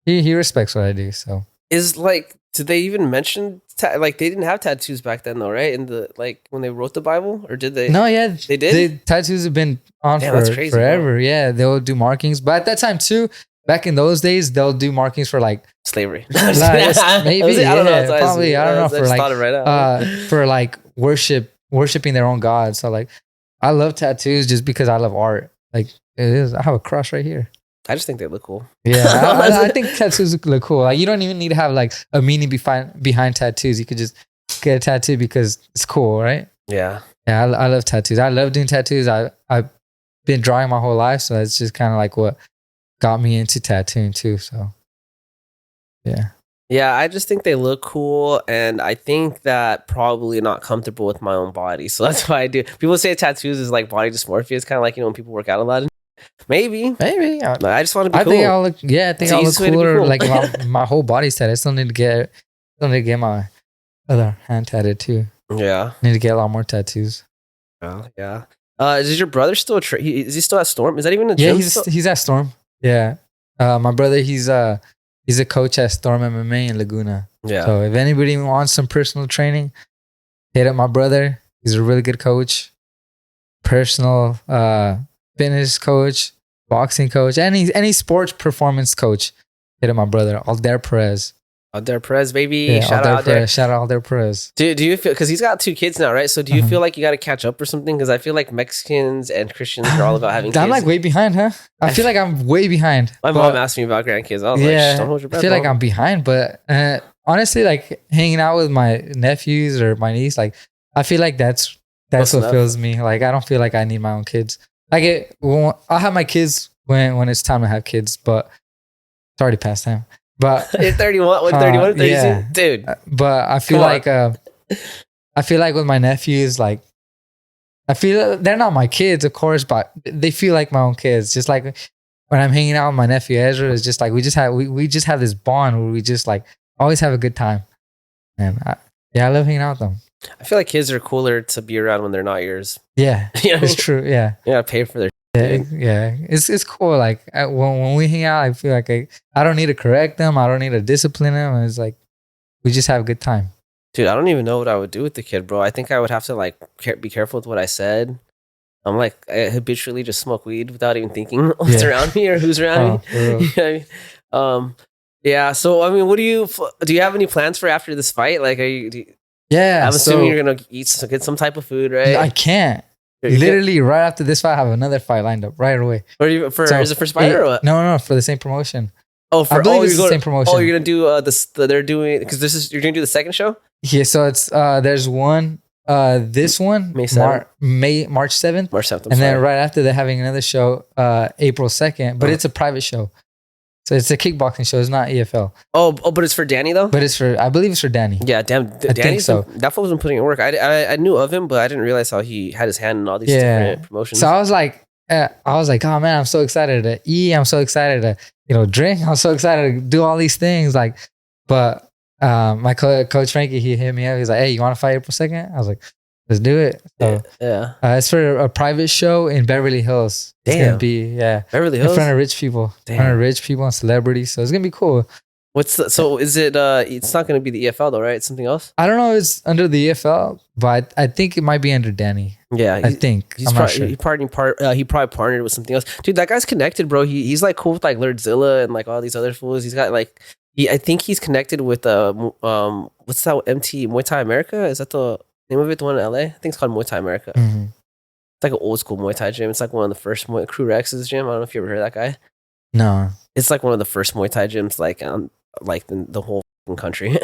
he respects what I do. So did they even mention they didn't have tattoos back then though, right? In the when they wrote the Bible, or did they? No, yeah, they did. Tattoos have been on that's crazy, forever. bro. Yeah, they'll do markings, but at that time too, back in those days, they'll do markings for like slavery. maybe I don't know. Probably I don't know for like for like worshiping their own God. So like, I love tattoos just because I love art. Like, it is. I have a cross right here. I just think they look cool. Yeah, I think tattoos look cool. Like, you don't even need to have like a meaning behind tattoos. You could just get a tattoo because it's cool, right? Yeah. Yeah, I love tattoos. I love doing tattoos. I've been drawing my whole life, so it's just kind of like what got me into tattooing too. So, yeah. Yeah, I just think they look cool, and I think that probably not comfortable with my own body. So that's why I do. People say tattoos is like body dysmorphia. It's kind of like, when people work out a lot. Maybe. I just want to be cool. I think I'll look cooler. Cool. Like my whole body's tatted. I still need to get my other hand tatted too. Yeah. I need to get a lot more tattoos. Yeah. Is your brother still is he still at Storm? Is that even a gym? Yeah, he's at Storm. Yeah. My brother, he's a coach at Storm MMA in Laguna. Yeah. So if anybody wants some personal training, hit up my brother. He's a really good coach. Personal fitness coach, boxing coach, any sports performance coach. Hit up my brother, Yadir Perez. Yadir Perez, baby. Yeah, Shout out Yadir Perez. Do you feel, because he's got 2 kids now, right? So do you feel like you got to catch up or something? Because I feel like Mexicans and Christians are all about having kids. I'm like way behind, huh? I feel like I'm way behind. My mom asked me about grandkids. I was like, don't hold your breath. I feel like I'm behind, but honestly, like hanging out with my nephews or my niece, like I feel like that's what fills me. Like, I don't feel like I need my own kids. Like, I'll have my kids when it's time to have kids, but it's already past time. But you're 31, 31, 32? Yeah. Dude. But I feel like with my nephews, like, I feel they're not my kids, of course, but they feel like my own kids. Just like when I'm hanging out with my nephew Ezra, it's just like we just have this bond where we just like always have a good time. And I love hanging out with them. I feel like kids are cooler to be around when they're not yours. Yeah, it's true. Yeah, you gotta pay for their. Yeah. It's cool. Like when we hang out, I feel like I don't need to correct them. I don't need to discipline them. It's like we just have a good time. Dude, I don't even know what I would do with the kid, bro. I think I would have to like be careful with what I said. I'm like, I habitually just smoke weed without even thinking what's around me or who's around me. You know what I mean? Yeah. So I mean, do you have any plans for after this fight? Like, I'm assuming you're gonna get some type of food, right? I can't. Literally, right after this fight, I have another fight lined up right away. Is it for Spider or what? No, for the same promotion. I believe it's the same promotion. Oh, you're gonna do they're doing, because you're gonna do the second show. Yeah, so it's there's one this one March 7th, and then right after they're having another show April 2nd, but it's a private show. So it's a kickboxing show. It's not EFL. Oh, but it's for Danny though. But I believe it's for Danny. Yeah, damn. I think so. That fool's been putting in work. I knew of him, but I didn't realize how he had his hand in all these different promotions. So I was like, oh man, I'm so excited to eat. I'm so excited to drink. I'm so excited to do all these things. Like, but my coach Frankie, he hit me up. He's like, hey, you want to fight April 2nd? I was like, let's do it. So it's for a private show in Beverly Hills. It's gonna be Beverly Hills in front of rich people, and celebrities. So it's gonna be cool. Is it? It's not gonna be the EFL though, right? It's something else. I don't know. It's under the EFL, but I think it might be under Danny. Yeah, I think. I'm not sure. He probably partnered with something else. Dude, that guy's connected, bro. He's like cool with like Lordzilla and like all these other fools. He's got like I think he's connected with what's that MT Muay Thai America? Is that the name of it? The one in LA? I think it's called Muay Thai America. Mm-hmm. It's like an old school Muay Thai gym. It's like one of the first Crew Rex's gym. I don't know if you ever heard of that guy. No. It's like one of the first Muay Thai gyms, like in the whole country.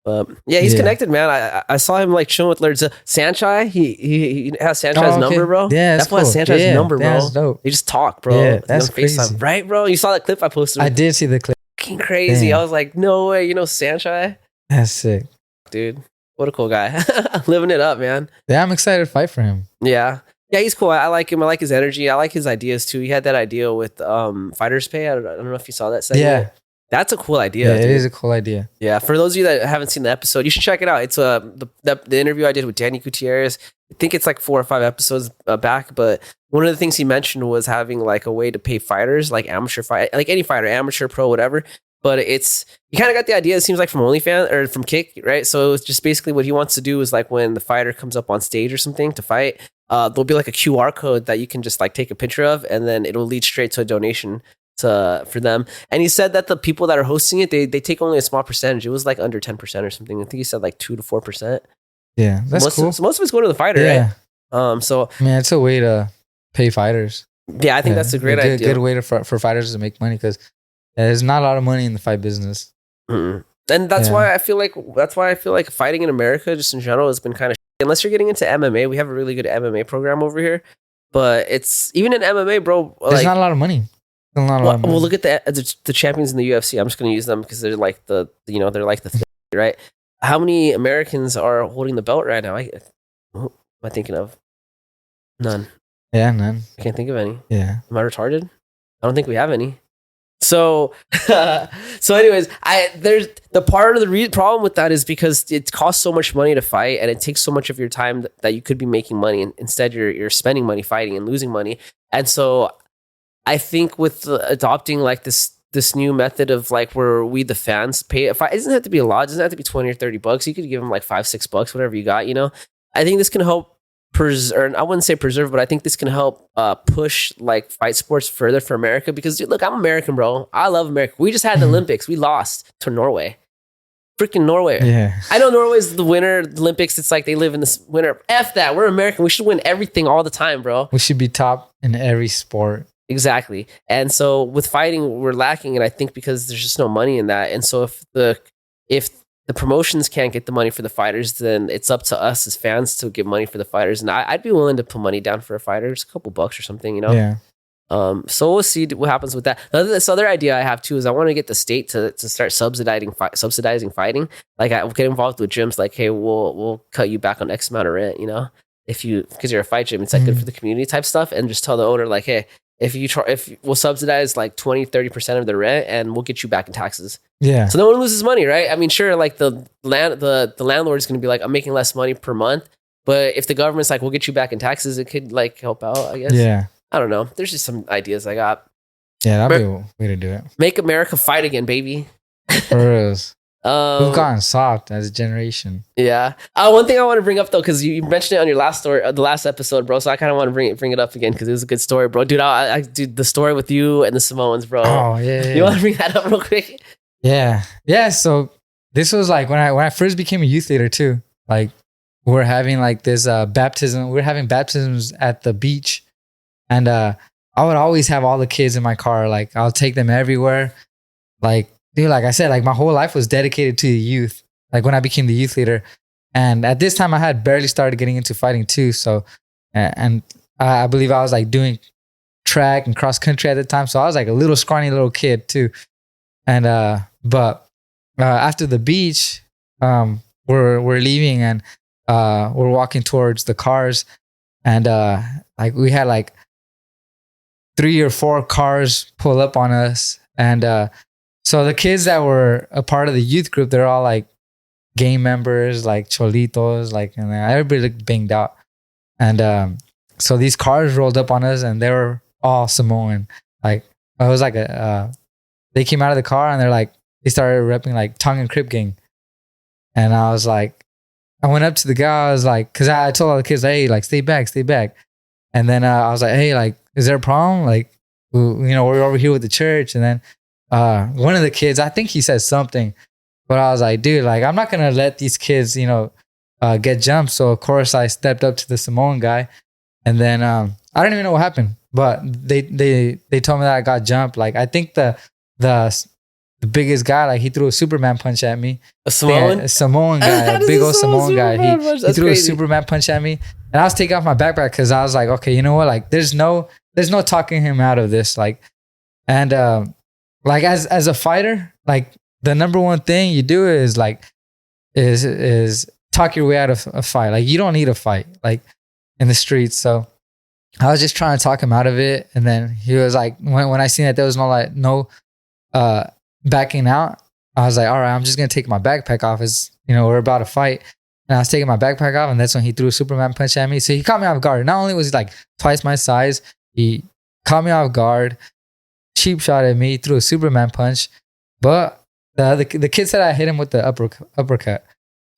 But yeah, he's connected, man. I saw him like chilling with Lord Sanchai. He has Sanchai's number, bro. Yeah, that's cool. Has Sanchai's number, bro. That's dope. They just talk, bro. Yeah, that's crazy. FaceTime. Right, bro? You saw that clip I posted? I did see the clip. Fucking crazy. Damn. I was like, no way. You know Sanchai? That's sick. Dude, what a cool guy. Living it up, man. Yeah, I'm excited to fight for him. Yeah. Yeah, he's cool. I like him. I like his energy. I like his ideas too. He had that idea with Fighters Pay. I don't know if you saw that segment. Yeah. That's a cool idea. Yeah, dude. it is a cool idea. Yeah, for those of you that haven't seen the episode, you should check it out. It's the interview I did with Danny Gutierrez. I think it's like 4 or 5 episodes back, but one of the things he mentioned was having like a way to pay fighters, like amateur fight, like any fighter, amateur, pro, whatever. But it's, you kind of got the idea, it seems like from OnlyFans or from Kick, right? So it's just basically what he wants to do is like when the fighter comes up on stage or something to fight, there'll be like a QR code that you can just like take a picture of, and then it'll lead straight to a donation for them. And he said that the people that are hosting it, they take only a small percentage. It was like under 10% or something. I think he said like 2 to 4%. Yeah, that's cool. So most of it's going to the fighter, right? So man, it's a way to pay fighters. Yeah, I think that's a great idea. Good way for fighters to make money, because there's not a lot of money in the fight business. Mm-mm. And that's why I feel like fighting in America, just in general, has been kind of unless you're getting into MMA. We have a really good MMA program over here, but it's even in MMA, bro. There's not a lot of money. Well, look at the champions in the UFC. I'm just going to use them because they're like they're like the thing, right? How many Americans are holding the belt right now? Who am I thinking of? None. Yeah, none. I can't think of any. Yeah. Am I retarded? I don't think we have any. So, anyways, there's the part of the problem with that is because it costs so much money to fight, and it takes so much of your time that you could be making money, and instead you're spending money fighting and losing money. And so, I think with adopting like this new method of like where we the fans pay, it doesn't have to be a lot. It doesn't have to be $20 or $30. You could give them like $5-6, whatever you got. You know, I think this can help preserve. I wouldn't say preserve, but I think this can help push like fight sports further for America. Because dude, look, I'm American, bro. I love America. We just had the Olympics. We lost to Norway. Freaking Norway. Yeah. I know Norway's the winner of the Olympics. It's like they live in this winter. F that. We're American. We should win everything all the time, bro. We should be top in every sport. Exactly. And so with fighting, we're lacking. And I think because there's just no money in that. And so if the promotions can't get the money for the fighters, then it's up to us as fans to give money for the fighters. And I'd be willing to put money down for a fighter, just a couple bucks or something, you know? Yeah. So we'll see what happens with that. This other idea I have too is I want to get the state to start subsidizing fighting. Like I get involved with gyms, like, hey, we'll cut you back on X amount of rent, you know, because you're a fight gym, it's like good for the community type stuff. And just tell the owner like, hey, if we'll subsidize like 20-30% of the rent, and we'll get you back in taxes. Yeah. So no one loses money, right? I mean, sure, like the landlord is going to be like, I'm making less money per month, but if the government's like, we'll get you back in taxes, it could like help out, I guess. Yeah. I don't know. There's just some ideas I got. Yeah, that'd be a way to do it. Make America fight again, baby. For reals. We've gotten soft as a generation. Yeah. One thing I want to bring up though, because you mentioned it on your last story, the last episode, bro. So I kind of want to bring it up again because it was a good story, bro. Dude, I dude, the story with you and the Samoans, bro. Oh yeah. You want to bring that up real quick? Yeah. Yeah. So this was like when I first became a youth leader too. Like we're having like this baptism. We're having baptisms at the beach, and I would always have all the kids in my car. Like I'll take them everywhere. Like. Dude, like I said, like my whole life was dedicated to the youth. Like when I became the youth leader, and at this time I had barely started getting into fighting too. So, and I believe I was like doing track and cross country at the time. So I was like a little scrawny little kid too. And but after the beach, we're leaving and we're walking towards the cars, and like we had like 3 or 4 cars pull up on us, and so the kids that were a part of the youth group, they're all like gang members, like cholitos, like, and everybody looked banged out. And so these cars rolled up on us, and they were all Samoan. Like it was like they came out of the car and they started repping like Tongan Crip gang. And I was like, I went up to the guy, I was like, cause I told all the kids, hey, like stay back. And then I was like, hey, like, is there a problem? Like, you know, we're over here with the church. And then one of the kids, I think he said something, but I was like, dude, like, I'm not going to let these kids, you know, get jumped. So of course I stepped up to the Samoan guy, And then I don't even know what happened, but they told me that I got jumped. Like I think the biggest guy, like he threw a Superman punch at me. A Samoan? A Samoan guy, a big old Samoan guy. He threw crazy. a Superman punch at me, and I was taking off my backpack because I was like, okay, you know what? Like there's no talking him out of this. Like, and like as a fighter, like the number one thing you do is like is talk your way out of a fight. Like you don't need a fight like in the streets. So I was just trying to talk him out of it, and then he was like, when I seen that there was no backing out, I was like, all right, I'm just gonna take my backpack off. As you know, we're about to fight, and I was taking my backpack off, and that's when he threw a Superman punch at me. So he caught me off guard. Not only was he like twice my size, he caught me off guard, cheap shot at me, threw a Superman punch, but the kid said I hit him with the uppercut.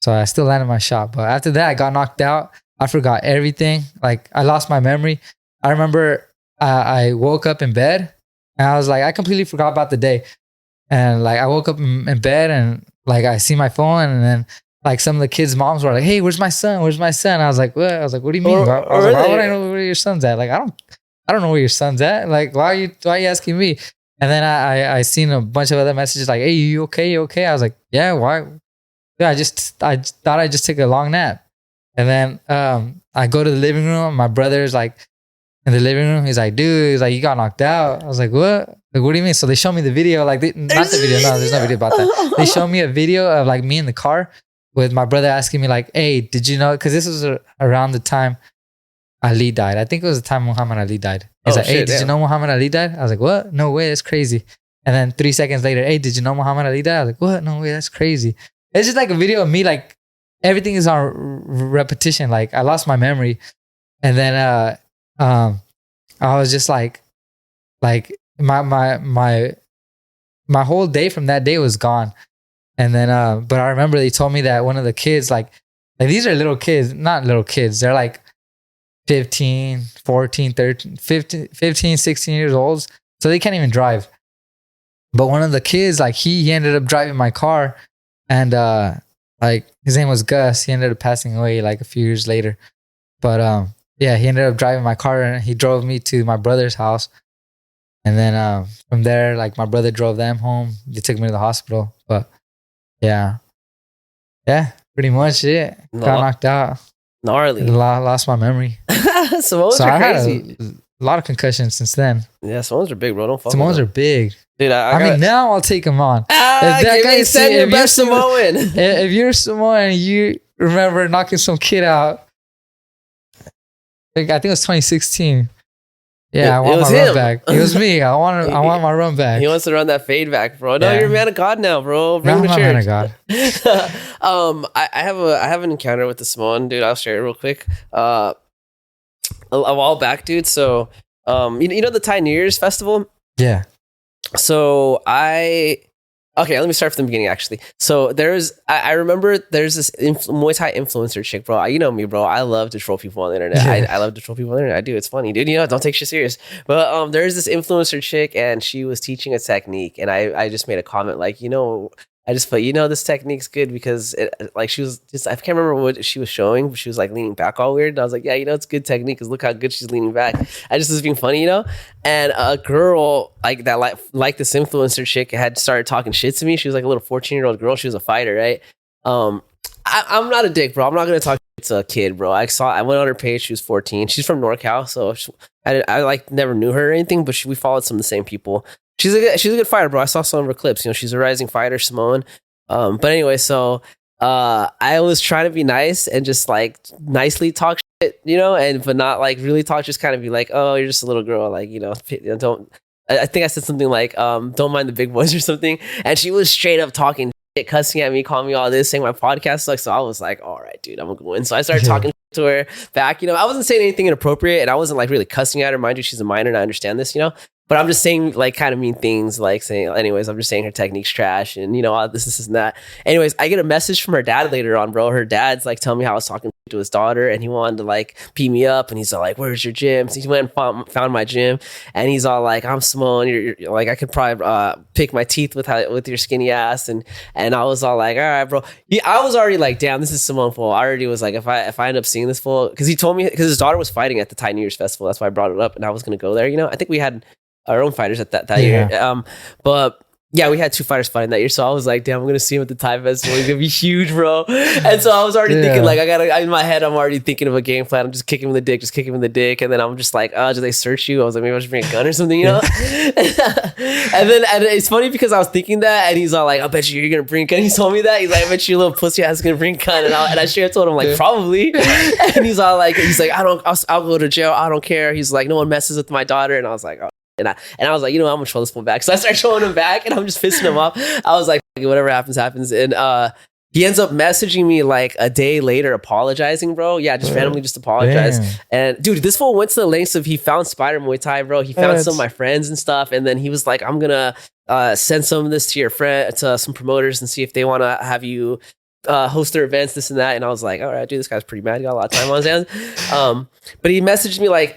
So I still landed my shot. But after that, I got knocked out. I forgot everything. Like I lost my memory. I remember I woke up in bed and I was like, I completely forgot about the day. And like I woke up in bed and like I see my phone, and then like some of the kids' moms were like, "Hey, where's my son? Where's my son?" I was like, "What?" I was like, "What do you mean?" I was like, "Why would I know where your son's at?" Like I don't know where your son's at. Like why are you asking me? And then I seen a bunch of other messages like, "Hey, you okay? You okay?" I was like, "Yeah, why?" Yeah, I thought I just took a long nap. And then I go to the living room. My brother's like in the living room. He's like, "Dude," he's like, "You got knocked out." I was like, "What?" Like, what do you mean? So they show me the video. Like, not the video. No, there's no video about that. They show me a video of like me in the car with my brother asking me like, "Hey, did you know?" Because this was around the time Ali died. I think it was the time Muhammad Ali died. He's like, "Hey, did you know Muhammad Ali died?" I was like, "What? No way. That's crazy." And then 3 seconds later, "Hey, did you know Muhammad Ali died?" I was like, "What? No way. That's crazy." It's just like a video of me, like everything is on repetition. Like I lost my memory. And then I was just like my whole day from that day was gone. And then but I remember they told me that one of the kids, like these are little kids, not little kids, they're like 15, 14, 13, 15, 16 years old. So they can't even drive. But one of the kids, like he ended up driving my car, and like his name was Gus. He ended up passing away like a few years later. But yeah, he ended up driving my car, and he drove me to my brother's house. And then from there, like my brother drove them home. They took me to the hospital. But yeah, pretty much it. Got knocked out. Gnarly. Lost my memory. Samoans are crazy. I had a lot of concussions since then. Yeah, Samoans are big, bro. Don't fuck Samoans are big. Dude, I mean, now I'll take him on. Give me your best Samoan. If you're Samoan and you remember knocking some kid out, like, I think it was 2016. Yeah, I want my run back. It was me. I want my run back. He wants to run that fade back, bro. No, you're a man of God now, bro. Bring I'm the not church. a man of God. I have an encounter with the Samoan dude. I'll share it real quick. A while back, dude. So, you know the Thai New Year's festival? Yeah. So let me start from the beginning, actually. So I remember there's this Muay Thai influencer chick, bro. You know me, bro. I love to troll people on the internet. Yeah. I love to troll people on the internet. I do. It's funny, dude. You know, don't take shit serious. But there's this influencer chick, and she was teaching a technique, and I just made a comment like, I just put, this technique's good because she was just, I can't remember what she was showing, but she was like leaning back all weird. And I was like, yeah, it's good technique because look how good she's leaning back. I just was being funny, And a girl like that, like this influencer chick had started talking shit to me. She was like a little 14-year-old girl. She was a fighter, right? I'm not a dick, bro. I'm not going to talk to a kid, bro. I went on her page. She was 14. She's from NorCal. So I never knew her or anything, but we followed some of the same people. She's a good fighter, bro. I saw some of her clips. She's a rising fighter, Samoan. But anyway, so I was trying to be nice and just like nicely talk shit, but not like really talk. Just kind of be like, oh, you're just a little girl, like don't. I think I said something like, don't mind the big boys or something. And she was straight up talking shit, cussing at me, calling me all this, saying my podcast sucks. So I was like, all right, dude, I'm gonna go in. So I started talking to her back. I wasn't saying anything inappropriate, and I wasn't like really cussing at her. Mind you, she's a minor, and I understand this, But I'm just saying like kind of mean things, like saying, anyways, I'm just saying her technique's trash and you know, all this and that. Anyways, I get a message from her dad later on, bro. Her dad's like telling me how I was talking to his daughter and he wanted to like beat me up and he's all like, where's your gym? So he went and found my gym and he's all like, I'm small and you're like, I could probably pick my teeth with your skinny ass. And I was all like, all right, bro. Yeah, I was already like, damn, this is Simone fool. I already was like, if I end up seeing this fool, because he told me, because his daughter was fighting at the Thai New Year's Festival. That's why I brought it up and I was going to go there. You know, I think we had our own fighters at that year. But yeah, we had 2 fighters fighting that year. So I was like, damn, I'm going to see him at the Thai Festival. He's going to be huge, bro. And so I was already thinking like, in my head, I'm already thinking of a game plan. I'm just kicking him in the dick. And then I'm just like, oh, do they search you? I was like, maybe I should bring a gun or something, you know? and it's funny because I was thinking that and he's all like, I bet you're going to bring a gun. He told me that. He's like, I bet you little pussy ass going to bring a gun. And I sure told him like, probably. And he's all like, I'll go to jail. I don't care. He's like, no one messes with my daughter. And I was like, oh. And I was like, you know, I'm gonna troll this one back. So I started trolling him back and I'm just pissing him off. I was like, whatever happens. And he ends up messaging me like a day later apologizing, bro. Yeah, just randomly just apologized. Damn. And dude, this fool went to the lengths of he found Spider Muay Thai, bro. He found some of my friends and stuff. And then he was like, I'm gonna send some of this to your friend, to some promoters and see if they want to have you host their events, this and that. And I was like, all right, dude, this guy's pretty mad. He got a lot of time on his hands. But he messaged me like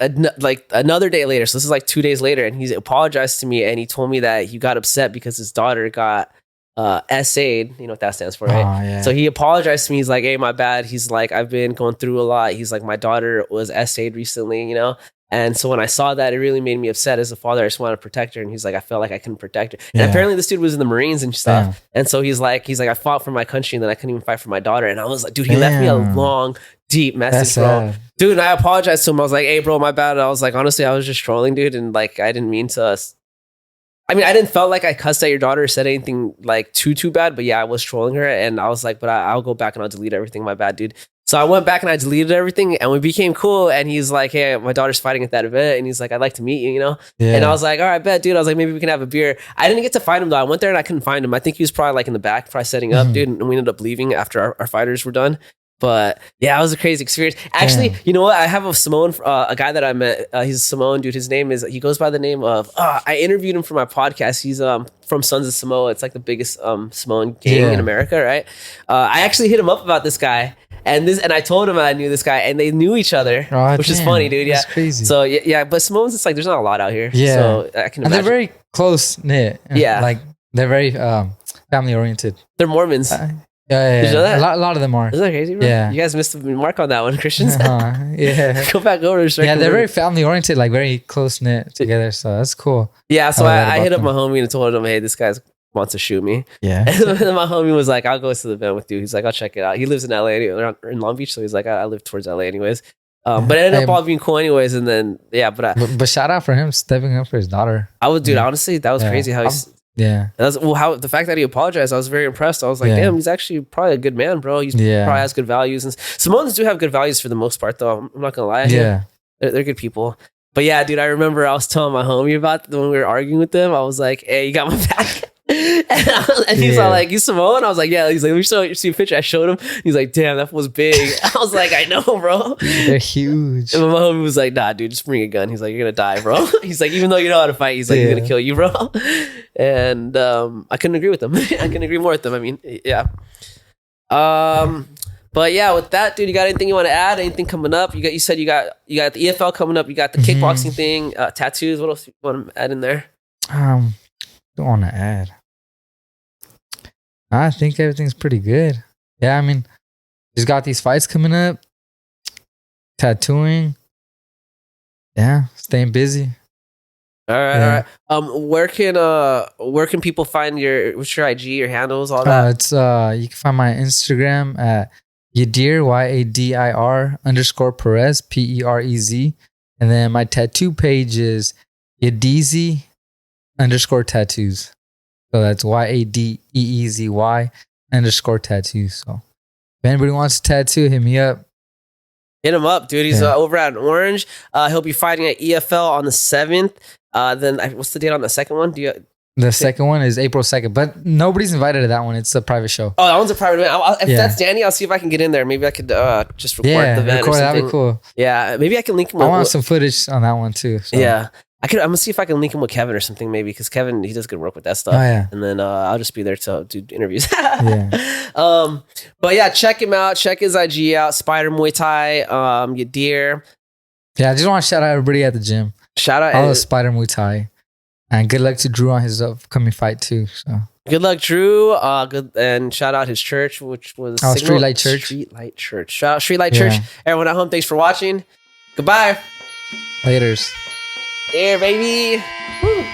another day later. So this is like 2 days later. And he apologized to me. And he told me that he got upset because his daughter got SA'd. You know what that stands for, right? Yeah. So he apologized to me. He's like, hey, my bad. He's like, I've been going through a lot. He's like, my daughter was SA'd recently, you know? And so when I saw that, it really made me upset as a father. I just wanted to protect her. And he's like, I felt like I couldn't protect her. And apparently this dude was in the Marines and stuff. Damn. And so he's like, I fought for my country and then I couldn't even fight for my daughter. And I was like, dude, he left me a long, deep message, bro. Dude, and I apologized to him. I was like, hey, bro, my bad. And I was like, honestly, I was just trolling, dude. And like, I didn't mean to. I mean, I didn't felt like I cussed at your daughter or said anything like too bad. But yeah, I was trolling her. And I was like, but I'll go back and I'll delete everything. My bad, dude. So I went back and I deleted everything and we became cool. And he's like, hey, my daughter's fighting at that event. And he's like, I'd like to meet you, you know? Yeah. And I was like, all right, bet, dude. I was like, maybe we can have a beer. I didn't get to find him though. I went there and I couldn't find him. I think he was probably like in the back, probably setting up, dude. And we ended up leaving after our fighters were done. But yeah, it was a crazy experience. Actually, you know what? I have a Samoan, a guy that I met. He's a Samoan dude. His name is, he goes by the name of, I interviewed him for my podcast. He's from Sons of Samoa. It's like the biggest Samoan gang in America, right? I actually hit him up about this guy. And I told him I knew this guy, and they knew each other, which is funny, dude. Yeah, that's crazy. So yeah, but Samoans, it's like there's not a lot out here. Yeah, so I can imagine. And they're very close knit. Yeah, like they're very family oriented. They're Mormons. Yeah. Did you know that? A lot of them are. Isn't that crazy, bro? Yeah, you guys missed the mark on that one, Christians. Yeah, go back over. Yeah, they're very family oriented, like very close knit together. So that's cool. Yeah, so I hit up my homie and told him, hey, this guy's wants to shoot me. Yeah. And then my homie was like, I'll go to the event with you. He's like, I'll check it out. He lives in LA, in Long Beach. So he's like, I live towards LA anyways. But it ended up all being cool anyways. And then, yeah, but shout out for him stepping up for his daughter. I would, dude, honestly, that was crazy how he's, how the fact that he apologized, I was very impressed. I was like, damn, he's actually probably a good man, bro. He's probably has good values. And Samoans do have good values for the most part, though. I'm not gonna lie. Yeah. They're good people. But yeah, dude, I remember I was telling my homie about when we were arguing with them. I was like, hey, you got my back? and he's all like, you Samoan? I was like, yeah. He's like, let me see a picture. I showed him. He's like, damn, that was big. I was like, I know, bro. They're huge. And my homie was like, nah, dude, just bring a gun. He's like, you're gonna die, bro. He's like, even though you know how to fight, he's like, he's gonna kill you, bro. And I couldn't agree with him. I couldn't agree more with him. I mean, yeah. But yeah, with that, dude, you got anything you want to add? Anything coming up? You said you got the EFL coming up. You got the kickboxing thing, tattoos. What else you want to add in there? Don't want to add. I think everything's pretty good. Yeah, I mean, just got these fights coming up. Tattooing. Yeah, staying busy. All right. Where can people find what's your IG, your handles, all that? It's you can find my Instagram at Yadir YADIR _ Perez PEREZ, and then my tattoo page is Yadizi _ tattoos. So that's YADEEZY _ tattoos. So if anybody wants a tattoo, hit me up. Hit him up, dude. He's over at Orange. He'll be fighting at EFL on the 7th. Then what's the date on the second one? The second one is April 2nd, but nobody's invited to that one. It's a private show. Oh, that one's a private event. If that's Danny, I'll see if I can get in there. Maybe I could just record the event. That'd be cool. Yeah, maybe I can link him. I want some footage on that one too. So. Yeah. I'm gonna see if I can link him with Kevin or something, maybe, because Kevin, he does good work with that stuff. Oh, yeah. And then I'll just be there to do interviews. Yeah. But yeah, check him out. Check his IG out. Spider Muay Thai. Yadir. Yeah, I just want to shout out everybody at the gym. Shout out. All the Spider Muay Thai. And good luck to Drew on his upcoming fight too. So Good luck, Drew. Good, and shout out his church, which was Streetlight Church. Streetlight Church. Shout out Streetlight Church. Everyone at home, thanks for watching. Goodbye. Laters. There, baby. Woo.